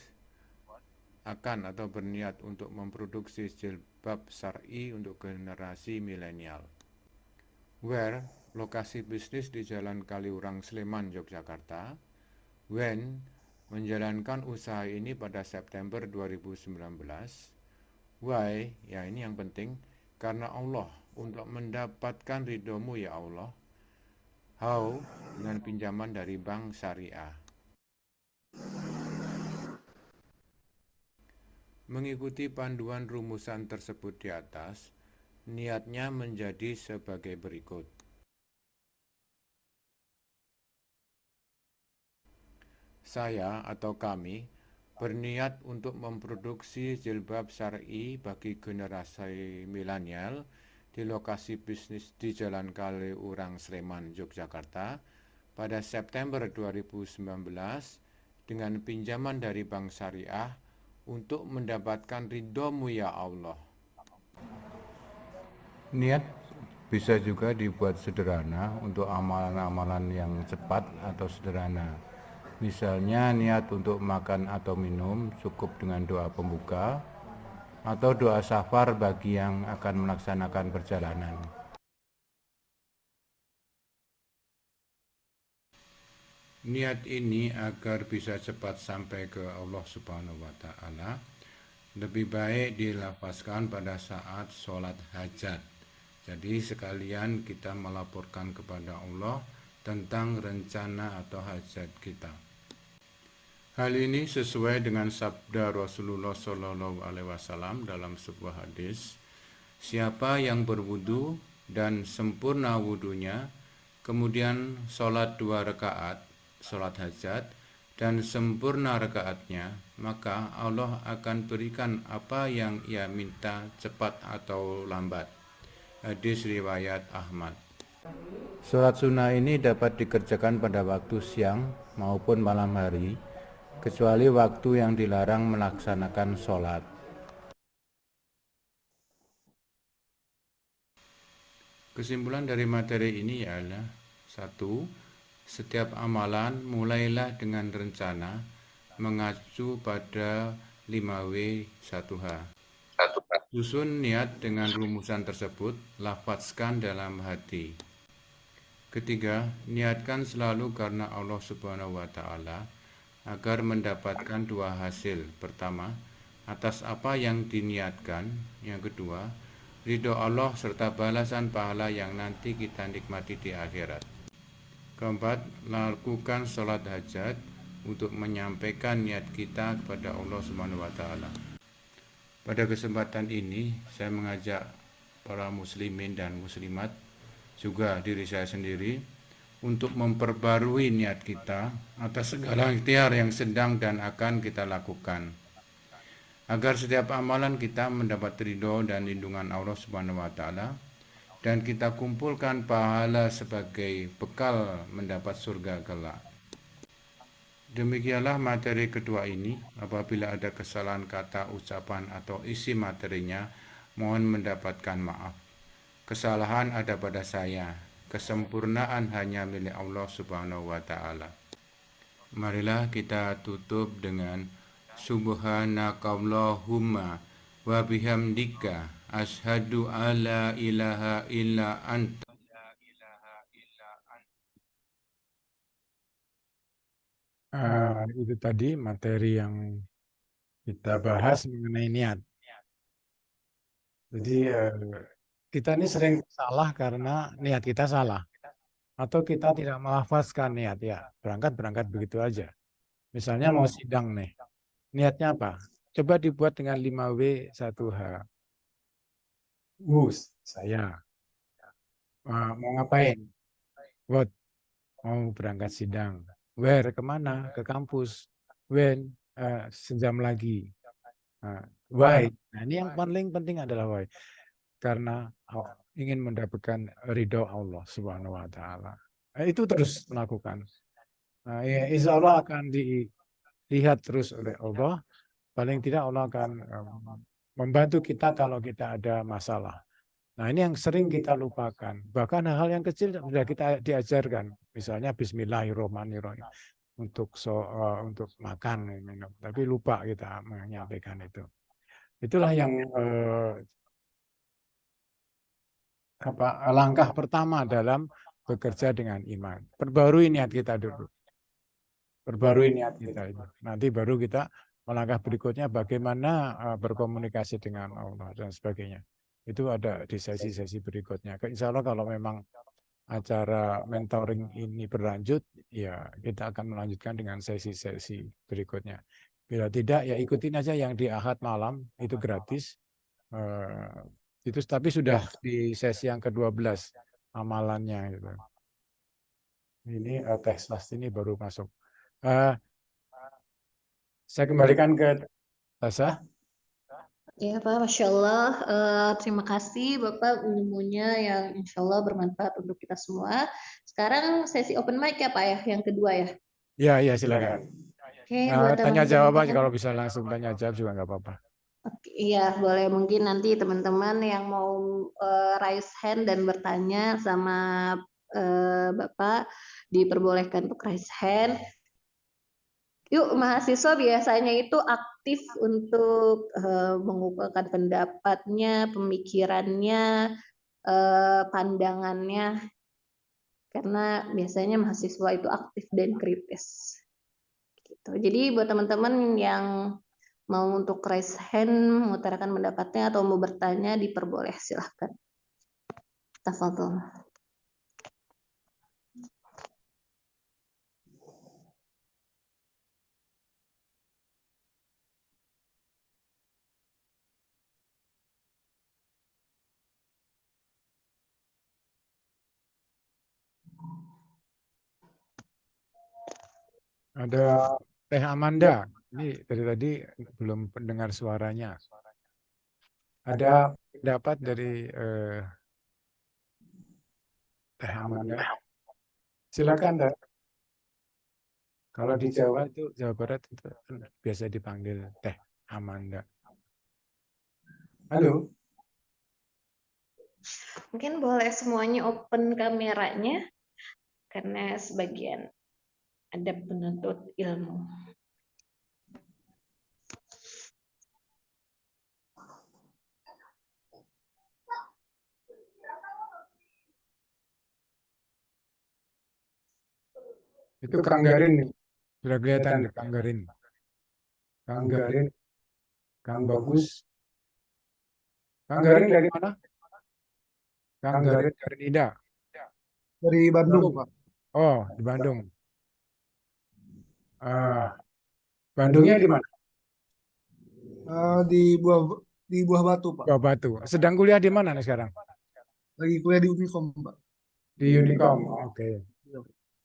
akan atau berniat untuk memproduksi jilbab syar'i untuk generasi milenial. Where, lokasi bisnis di Jalan Kaliurang, Sleman, Yogyakarta. When, menjalankan usaha ini pada September 2019. Why, ya ini yang penting, karena Allah, untuk mendapatkan ridhomu ya Allah. How, dengan pinjaman dari bank syariah. Mengikuti panduan rumusan tersebut di atas, niatnya menjadi sebagai berikut. Saya atau kami berniat untuk memproduksi jilbab syar'i bagi generasi milenial di lokasi bisnis di Jalan Kaliurang, Sleman, Yogyakarta pada September 2019 dengan pinjaman dari bank syariah untuk mendapatkan ridhomu ya Allah. Niat bisa juga dibuat sederhana untuk amalan-amalan yang cepat atau sederhana. Misalnya niat untuk makan atau minum cukup dengan doa pembuka atau doa safar bagi yang akan melaksanakan perjalanan. Niat ini agar bisa cepat sampai ke Allah Subhanahu wa Ta'ala, lebih baik dilafazkan pada saat sholat hajat. Jadi sekalian kita melaporkan kepada Allah tentang rencana atau hajat kita. Hal ini sesuai dengan sabda Rasulullah SAW dalam sebuah hadis, siapa yang berwudu dan sempurna wudunya, kemudian sholat 2 rakaat, sholat hajat, dan sempurna rakaatnya, maka Allah akan berikan apa yang ia minta cepat atau lambat. Hadis riwayat Ahmad. Sholat sunnah ini dapat dikerjakan pada waktu siang maupun malam hari, kecuali waktu yang dilarang melaksanakan sholat. Kesimpulan dari materi ini ialah 1. Setiap amalan mulailah dengan rencana mengacu pada 5W1H. Susun niat dengan rumusan tersebut, lafazkan dalam hati. Ketiga, niatkan selalu karena Allah Subhanahu wa Ta'ala agar mendapatkan 2 hasil. Pertama, atas apa yang diniatkan. Yang kedua, ridho Allah serta balasan pahala yang nanti kita nikmati di akhirat. Keempat, lakukan sholat hajat untuk menyampaikan niat kita kepada Allah Subhanahu wa Ta'ala. Pada kesempatan ini, saya mengajak para muslimin dan muslimat, juga diri saya sendiri, untuk memperbarui niat kita atas segala ikhtiar yang sedang dan akan kita lakukan, agar setiap amalan kita mendapat ridho dan lindungan Allah Subhanahu wa Ta'ala, dan kita kumpulkan pahala sebagai bekal mendapat surga kelak. Demikianlah materi kedua ini. Apabila ada kesalahan kata, ucapan, atau isi materinya, mohon mendapatkan maaf. Kesalahan ada pada saya. Kesempurnaan hanya milik Allah Subhanahu wa Ta'ala. Marilah kita tutup dengan Subhanakallahumma wa bihamdika asyhadu alla ilaha illa anta. Itu tadi materi yang kita bahas mengenai niat. Jadi kita ini sering salah karena niat kita salah. Atau kita tidak melafazkan niat, ya berangkat begitu aja. Misalnya mau sidang nih, niatnya apa? Coba dibuat dengan 5W1H. Saya mau ngapain? What? Mau berangkat sidang. Where? Kemana? Ke kampus. When? Sejam lagi. Why? Nah, ini yang paling penting adalah why. karena ingin mendapatkan ridho Allah Subhanahu wa taala. Itu terus melakukan. Nah, ya, insya Allah akan dilihat terus oleh Allah. Paling tidak Allah akan membantu kita kalau kita ada masalah. Nah, ini yang sering kita lupakan. Bahkan hal-hal yang kecil sudah kita diajarkan. Misalnya Bismillahirrahmanirrahim untuk makan minum. Tapi lupa kita menyampaikan itu. Itulah yang langkah pertama dalam bekerja dengan iman. Perbarui niat kita dulu. Perbarui niat kita itu. Nanti baru kita melangkah berikutnya bagaimana berkomunikasi dengan Allah dan sebagainya. Itu ada di sesi-sesi berikutnya. Insya Allah kalau memang acara mentoring ini berlanjut, ya kita akan melanjutkan dengan sesi-sesi berikutnya. Bila tidak, ya ikutin aja yang di Ahad malam, itu gratis. Itu tapi sudah di sesi yang ke-12 amalannya gitu. Ini tes ini baru masuk. Saya kembalikan ke Tasa. Ya Pak, Masya Allah. Terima kasih Bapak ilmunya yang Insya Allah bermanfaat untuk kita semua. Sekarang sesi open mic ya Pak ya, yang kedua ya. Ya silakan. Oke, buat Tanya jawab aja, teman-teman. kalau bisa langsung tanya jawab juga nggak apa-apa. Oke, iya boleh, mungkin nanti teman-teman yang mau raise hand dan bertanya sama Bapak diperbolehkan untuk raise hand. Yuk, mahasiswa biasanya itu aktif untuk mengumpulkan pendapatnya, pemikirannya, pandangannya, karena biasanya mahasiswa itu aktif dan kritis. Gitu. Jadi buat teman-teman yang mau untuk raise hand, mengutarakan pendapatnya atau mau bertanya, diperboleh, silahkan. Tafadhol. Ada Teh Amanda. Ini dari tadi belum pendengar suaranya. Ada pendapat dari Teh Amanda. Silakan, Teh. Kalau di Jawa itu, Jawa Barat itu biasa dipanggil Teh Amanda. Halo. Mungkin boleh semuanya open kameranya, karena sebagian ada penuntut ilmu. Itu Kang Garin. Sudah kelihatan Kang Garin. Kang Garin. Kang Bagus. Kang Garin dari mana? Kang Garin dari Ida. Dari Bandung, Pak. Oh, di Bandung. Bandungnya di mana? Di Buah Batu, Pak. Buah Batu. Sedang kuliah di mana nih sekarang? Lagi kuliah di Unicom, Pak. Di Unicom. Oke.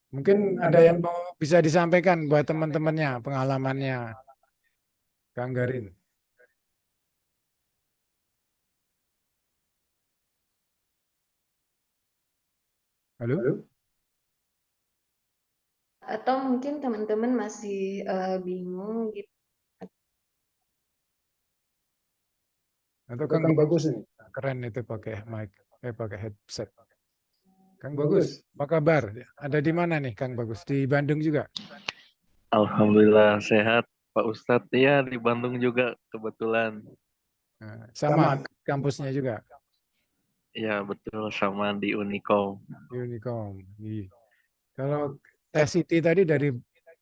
Mungkin ada yang mau bisa disampaikan buat teman-temannya, pengalamannya, Kang Garin. Halo? Atau mungkin teman-teman masih bingung gitu. Atau Kang Bagus ini. Keren itu pakai mic, pakai headset. Kang Bagus, apa kabar? Ada di mana nih Kang Bagus? Di Bandung juga? Alhamdulillah sehat Pak Ustadz. Iya di Bandung juga kebetulan. Sama kampusnya juga? Iya betul, sama di Unicom. Unicom. Kalau Teh Siti tadi dari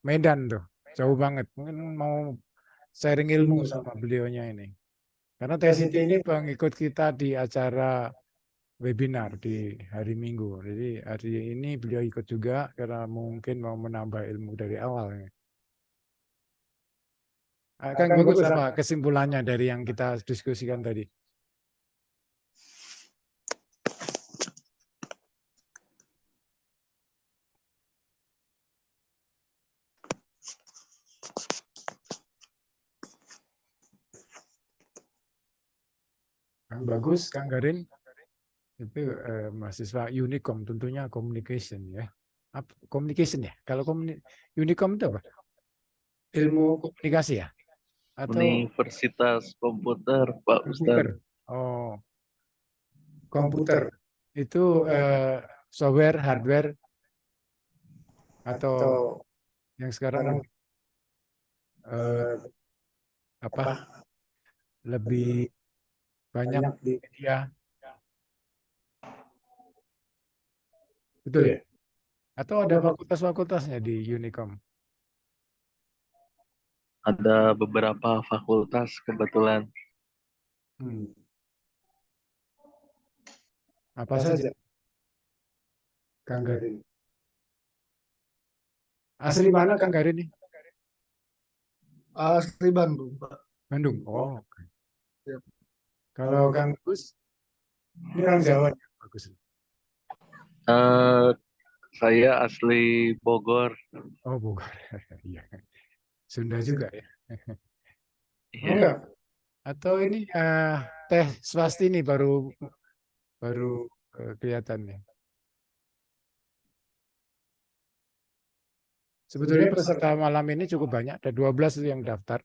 Medan tuh, jauh banget. Mungkin mau sharing ilmu sama beliaunya ini. Karena Teh Siti ini pengikut kita di acara webinar di hari Minggu. Jadi hari ini beliau ikut juga karena mungkin mau menambah ilmu dari awal. Kang Bagus, apa kesimpulannya dari yang kita diskusikan tadi? Kang Bagus, Kang Garin, itu mahasiswa Unicom, tentunya communication ya. Communication ya. Kalau Unicom itu apa? Ilmu komunikasi ya? Atau Universitas Komputer, Pak komputer? Ustadz. Oh, komputer. Itu software, hardware, atau yang sekarang apa lebih banyak di media, betul ya? Atau ada fakultas-fakultasnya di Unicom? Ada beberapa fakultas kebetulan. Apa saja, Kang Garin? Asli mana Kang Garin nih? Asli Bandung, Pak. Bandung. Oh, oke. Siap. Kalau Kang Bagus, ini orang Jawa ya, Bagus. Saya asli Bogor. Oh, Bogor. Iya. Sunda juga ya. Iya. Enggak. Atau ini teh swasti ini baru kelihatannya. Sebetulnya peserta malam ini cukup banyak, ada 12 itu yang daftar.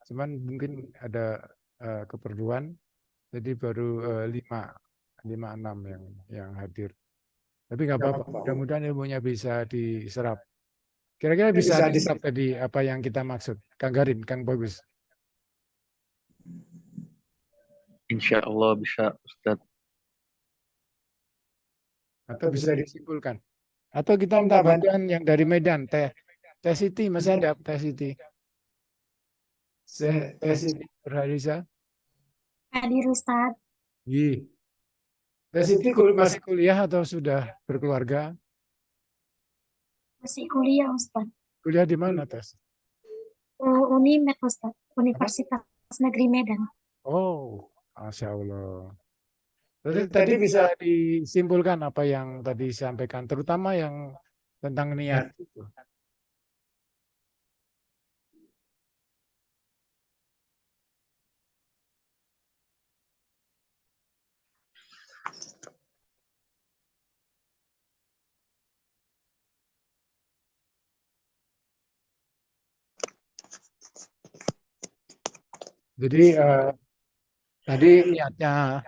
Cuman mungkin ada keperluan, jadi baru 5-6 yang hadir. Tapi nggak apa-apa, mudah-mudahan ilmunya bisa diserap. Kira-kira bisa diserap tadi apa yang kita maksud, Kang Garin, Kang Bagus. Insya Allah bisa, Ustadz. Atau bisa disimpulkan. Atau kita minta bantuan yang dari Medan, Teh Siti, masih ada Teh Siti? Teh Siti Nurhaliza? Hadir Ustadz. Iya. Teh Siti masih kuliah atau sudah berkeluarga? Masih kuliah Ustadz. Kuliah di mana, Tes? Unimed Ustadz. Universitas Negeri Medan. Oh, Masya Allah. Tadi bisa disimpulkan apa yang tadi disampaikan, terutama yang tentang niat itu. Jadi tadi niatnya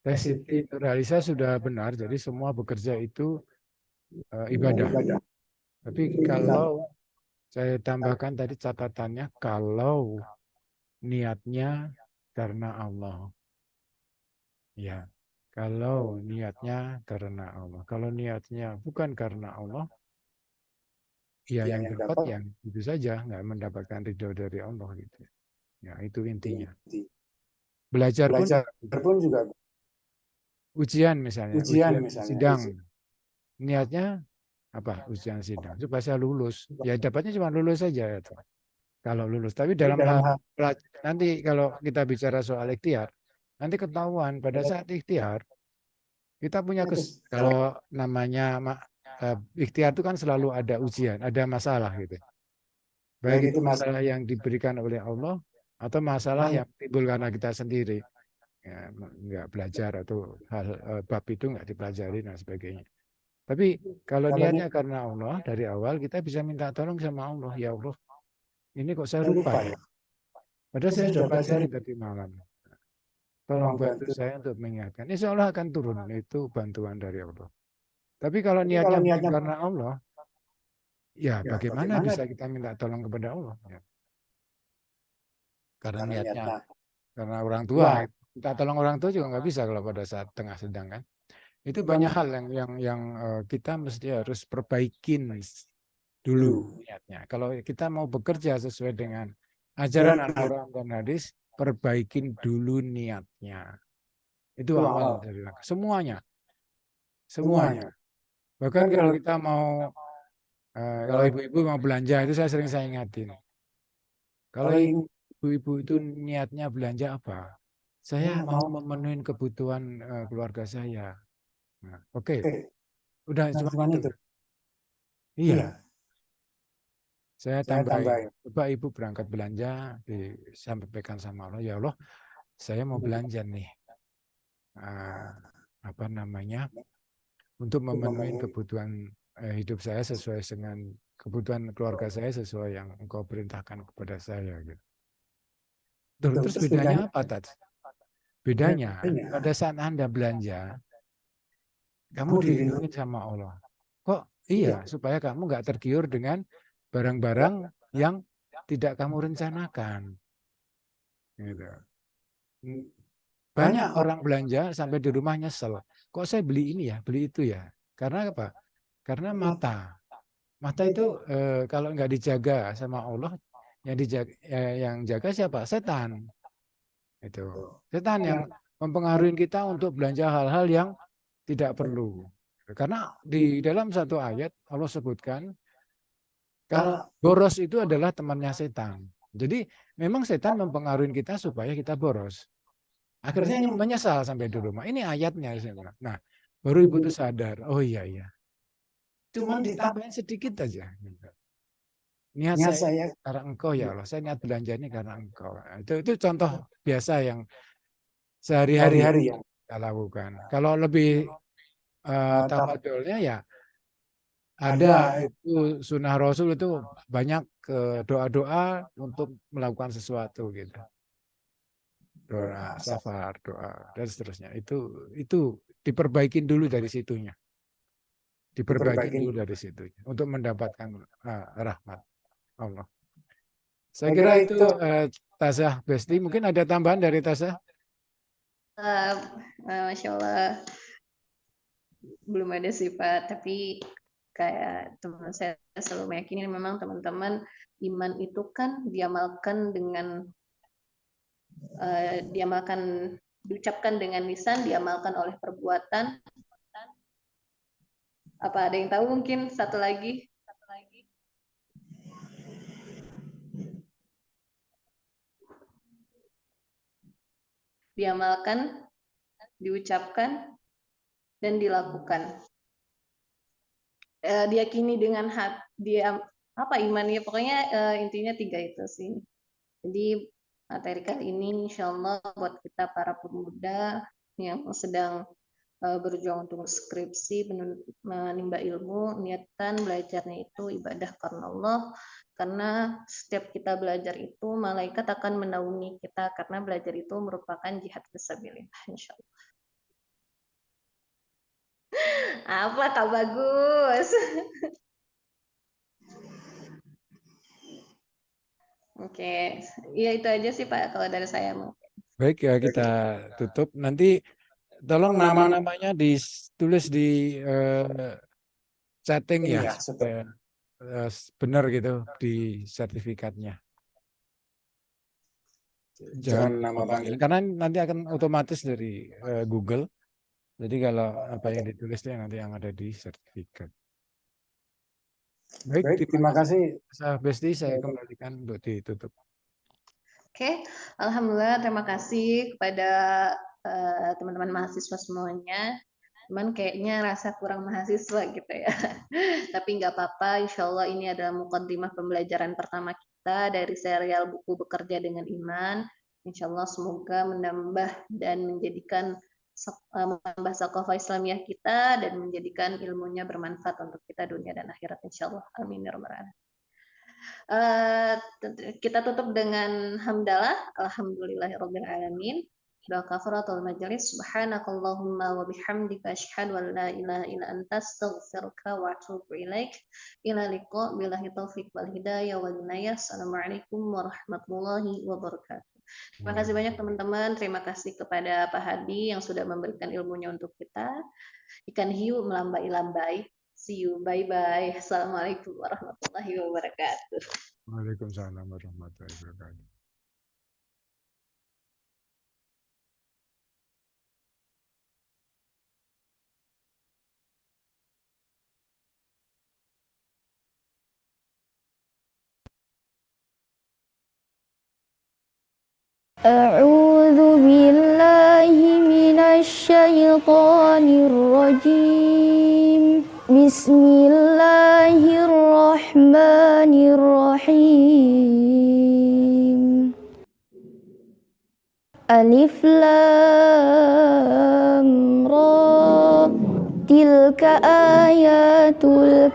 Teh Siti Nurhaliza sudah benar, jadi semua bekerja itu ibadah. Tapi kalau saya tambahkan tadi catatannya, kalau niatnya karena Allah. Ya, kalau niatnya karena Allah. Kalau niatnya bukan karena Allah, ya yang dapat yang itu saja, nggak mendapatkan ridho dari Allah gitu. Ya, itu intinya. Belajar pun juga ujian misalnya, ujian sidang. Niatnya apa? Ujian sidang supaya saya lulus. Ya dapatnya cuma lulus saja itu. Kalau lulus, tapi dalam hal nanti kalau kita bicara soal ikhtiar, nanti ketahuan pada saat ikhtiar kita punya kalau namanya ikhtiar itu kan selalu ada ujian, ada masalah gitu. Baik itu masalah yang diberikan oleh Allah atau masalah yang timbul karena kita sendiri. Ya, nggak belajar atau hal bab itu nggak dipelajari dan sebagainya. Tapi kalau niatnya karena Allah dari awal kita bisa minta tolong sama Allah, ya Allah, ini kok saya lupa ya. Padahal saya sudah pelajari tadi malam. Tolong bantu saya untuk mengingatkan. Insya Allah akan turun itu bantuan dari Allah. Tapi kalau niatnya bukan karena Allah, ya bagaimana bisa kita minta tolong kepada Allah? Ya. Karena niatnya karena orang tua, minta tolong orang tua juga nggak bisa kalau pada saat tengah sedang kan. Itu banyak hal yang kita mesti harus perbaikin dulu niatnya. Kalau kita mau bekerja sesuai dengan ajaran Al-Quran dan hadis, perbaikin dulu niatnya. Itu awal dari langkah. Semuanya. Bahkan kalau kita mau, kalau ibu-ibu mau belanja itu saya sering ingatin. Kalau ibu-ibu itu niatnya belanja apa? Saya mau memenuhi kebutuhan keluarga saya. Nah, oke. Udah cuma itu. Iya. Saya tambahin. Coba ibu berangkat belanja, disampaikan sama Allah, ya Allah, saya mau belanja nih. apa namanya, untuk memenuhi kebutuhan hidup saya sesuai dengan kebutuhan keluarga saya sesuai yang Engkau perintahkan kepada saya gitu. Terus bedanya apa, Tat? Bedanya pada saat Anda belanja, kamu dilindungi sama Allah. Kok iya, supaya kamu nggak tergiur dengan barang-barang yang tidak kamu rencanakan. Gitu. Banyak orang belanja sampai di rumah nyesel. Kok saya beli ini ya, beli itu ya? Karena apa? Karena mata. Mata itu kalau nggak dijaga sama Allah, yang jaga siapa? Setan. Itu. Setan yang mempengaruhi kita untuk belanja hal-hal yang tidak perlu. Karena di dalam satu ayat Allah sebutkan kalau boros itu adalah temannya setan. Jadi memang setan mempengaruhi kita supaya kita boros. Akhirnya menyesal sampai di rumah. Ini ayatnya. Nah, baru ibu itu sadar. Oh iya. Cuman ditambahin sedikit aja. Niat saya karena engkau ya Allah. Saya niat belanja ini karena engkau. Itu contoh biasa yang sehari-hari kita lakukan. Kalau lebih tafadolnya ya ada itu sunnah Rasul itu banyak doa-doa untuk melakukan sesuatu gitu. Doa safar, doa dan seterusnya. Itu diperbaikin dulu dari situnya. Diperbaikin dulu dari situnya untuk mendapatkan rahmat Allah. Saya kira itu Tasah Besti. Mungkin ada tambahan dari Tasah? Masya Allah, belum ada sih Pak, tapi kayak teman saya selalu meyakini memang teman-teman iman itu kan diamalkan dengan diucapkan dengan lisan, diamalkan oleh perbuatan. Apa ada yang tahu mungkin satu lagi? Diamalkan, diucapkan, dan dilakukan. Diyakini dengan imannya, pokoknya intinya 3 itu sih. Jadi materi kali ini insya Allah buat kita para pemuda yang sedang berjuang untuk skripsi, menimba ilmu, niatan belajarnya itu ibadah karena Allah. Karena setiap kita belajar itu malaikat akan menaungi kita karena belajar itu merupakan jihad fisabilillah insya Allah. Apa Kak Bagus? Oke, ya itu aja sih Pak kalau dari saya. Baik ya, kita tutup. Nanti tolong nama-namanya ditulis di setting ya, supaya benar gitu di sertifikatnya. Jangan nama panggilan, karena nanti akan otomatis dari Google. Jadi kalau apa yang ditulis itu nanti yang ada di sertifikat. Baik, terima kasih. Besti, saya kembalikan untuk ditutup. Oke, alhamdulillah terima kasih kepada teman-teman mahasiswa semuanya. Cuman kayaknya rasa kurang mahasiswa gitu ya. Tapi nggak apa-apa, insya Allah ini adalah muqaddimah pembelajaran pertama kita dari serial buku Bekerja dengan Iman. Insya Allah semoga menambah dan menjadikan menambah sakofah Islamiyah kita dan menjadikan ilmunya bermanfaat untuk kita dunia dan akhirat insya Allah. Amin ya rabbal alamin. Kita tutup dengan hamdalah. Alhamdulillahirabbil alamin. Doa kafaratul majelis. Subhanakallahumma wa bihamdika asyhadu an la ilaha illa anta astaghfiruka wa atubu ilaik. Ila liqa billahi taufik wal hidayah wal inayah. Assalamualaikum warahmatullahi wabarakatuh. Terima kasih banyak teman-teman. Terima kasih kepada Pak Hadi yang sudah memberikan ilmunya untuk kita. Ikan hiu melambai-lambai. See you. Bye-bye. Assalamualaikum warahmatullahi wabarakatuh. Waalaikumsalam warahmatullahi wabarakatuh. A'udzu billahi minasy syaithanir rajim. Bismillahirrahmanirrahim. Alif Lam Ra. Tilka ayatul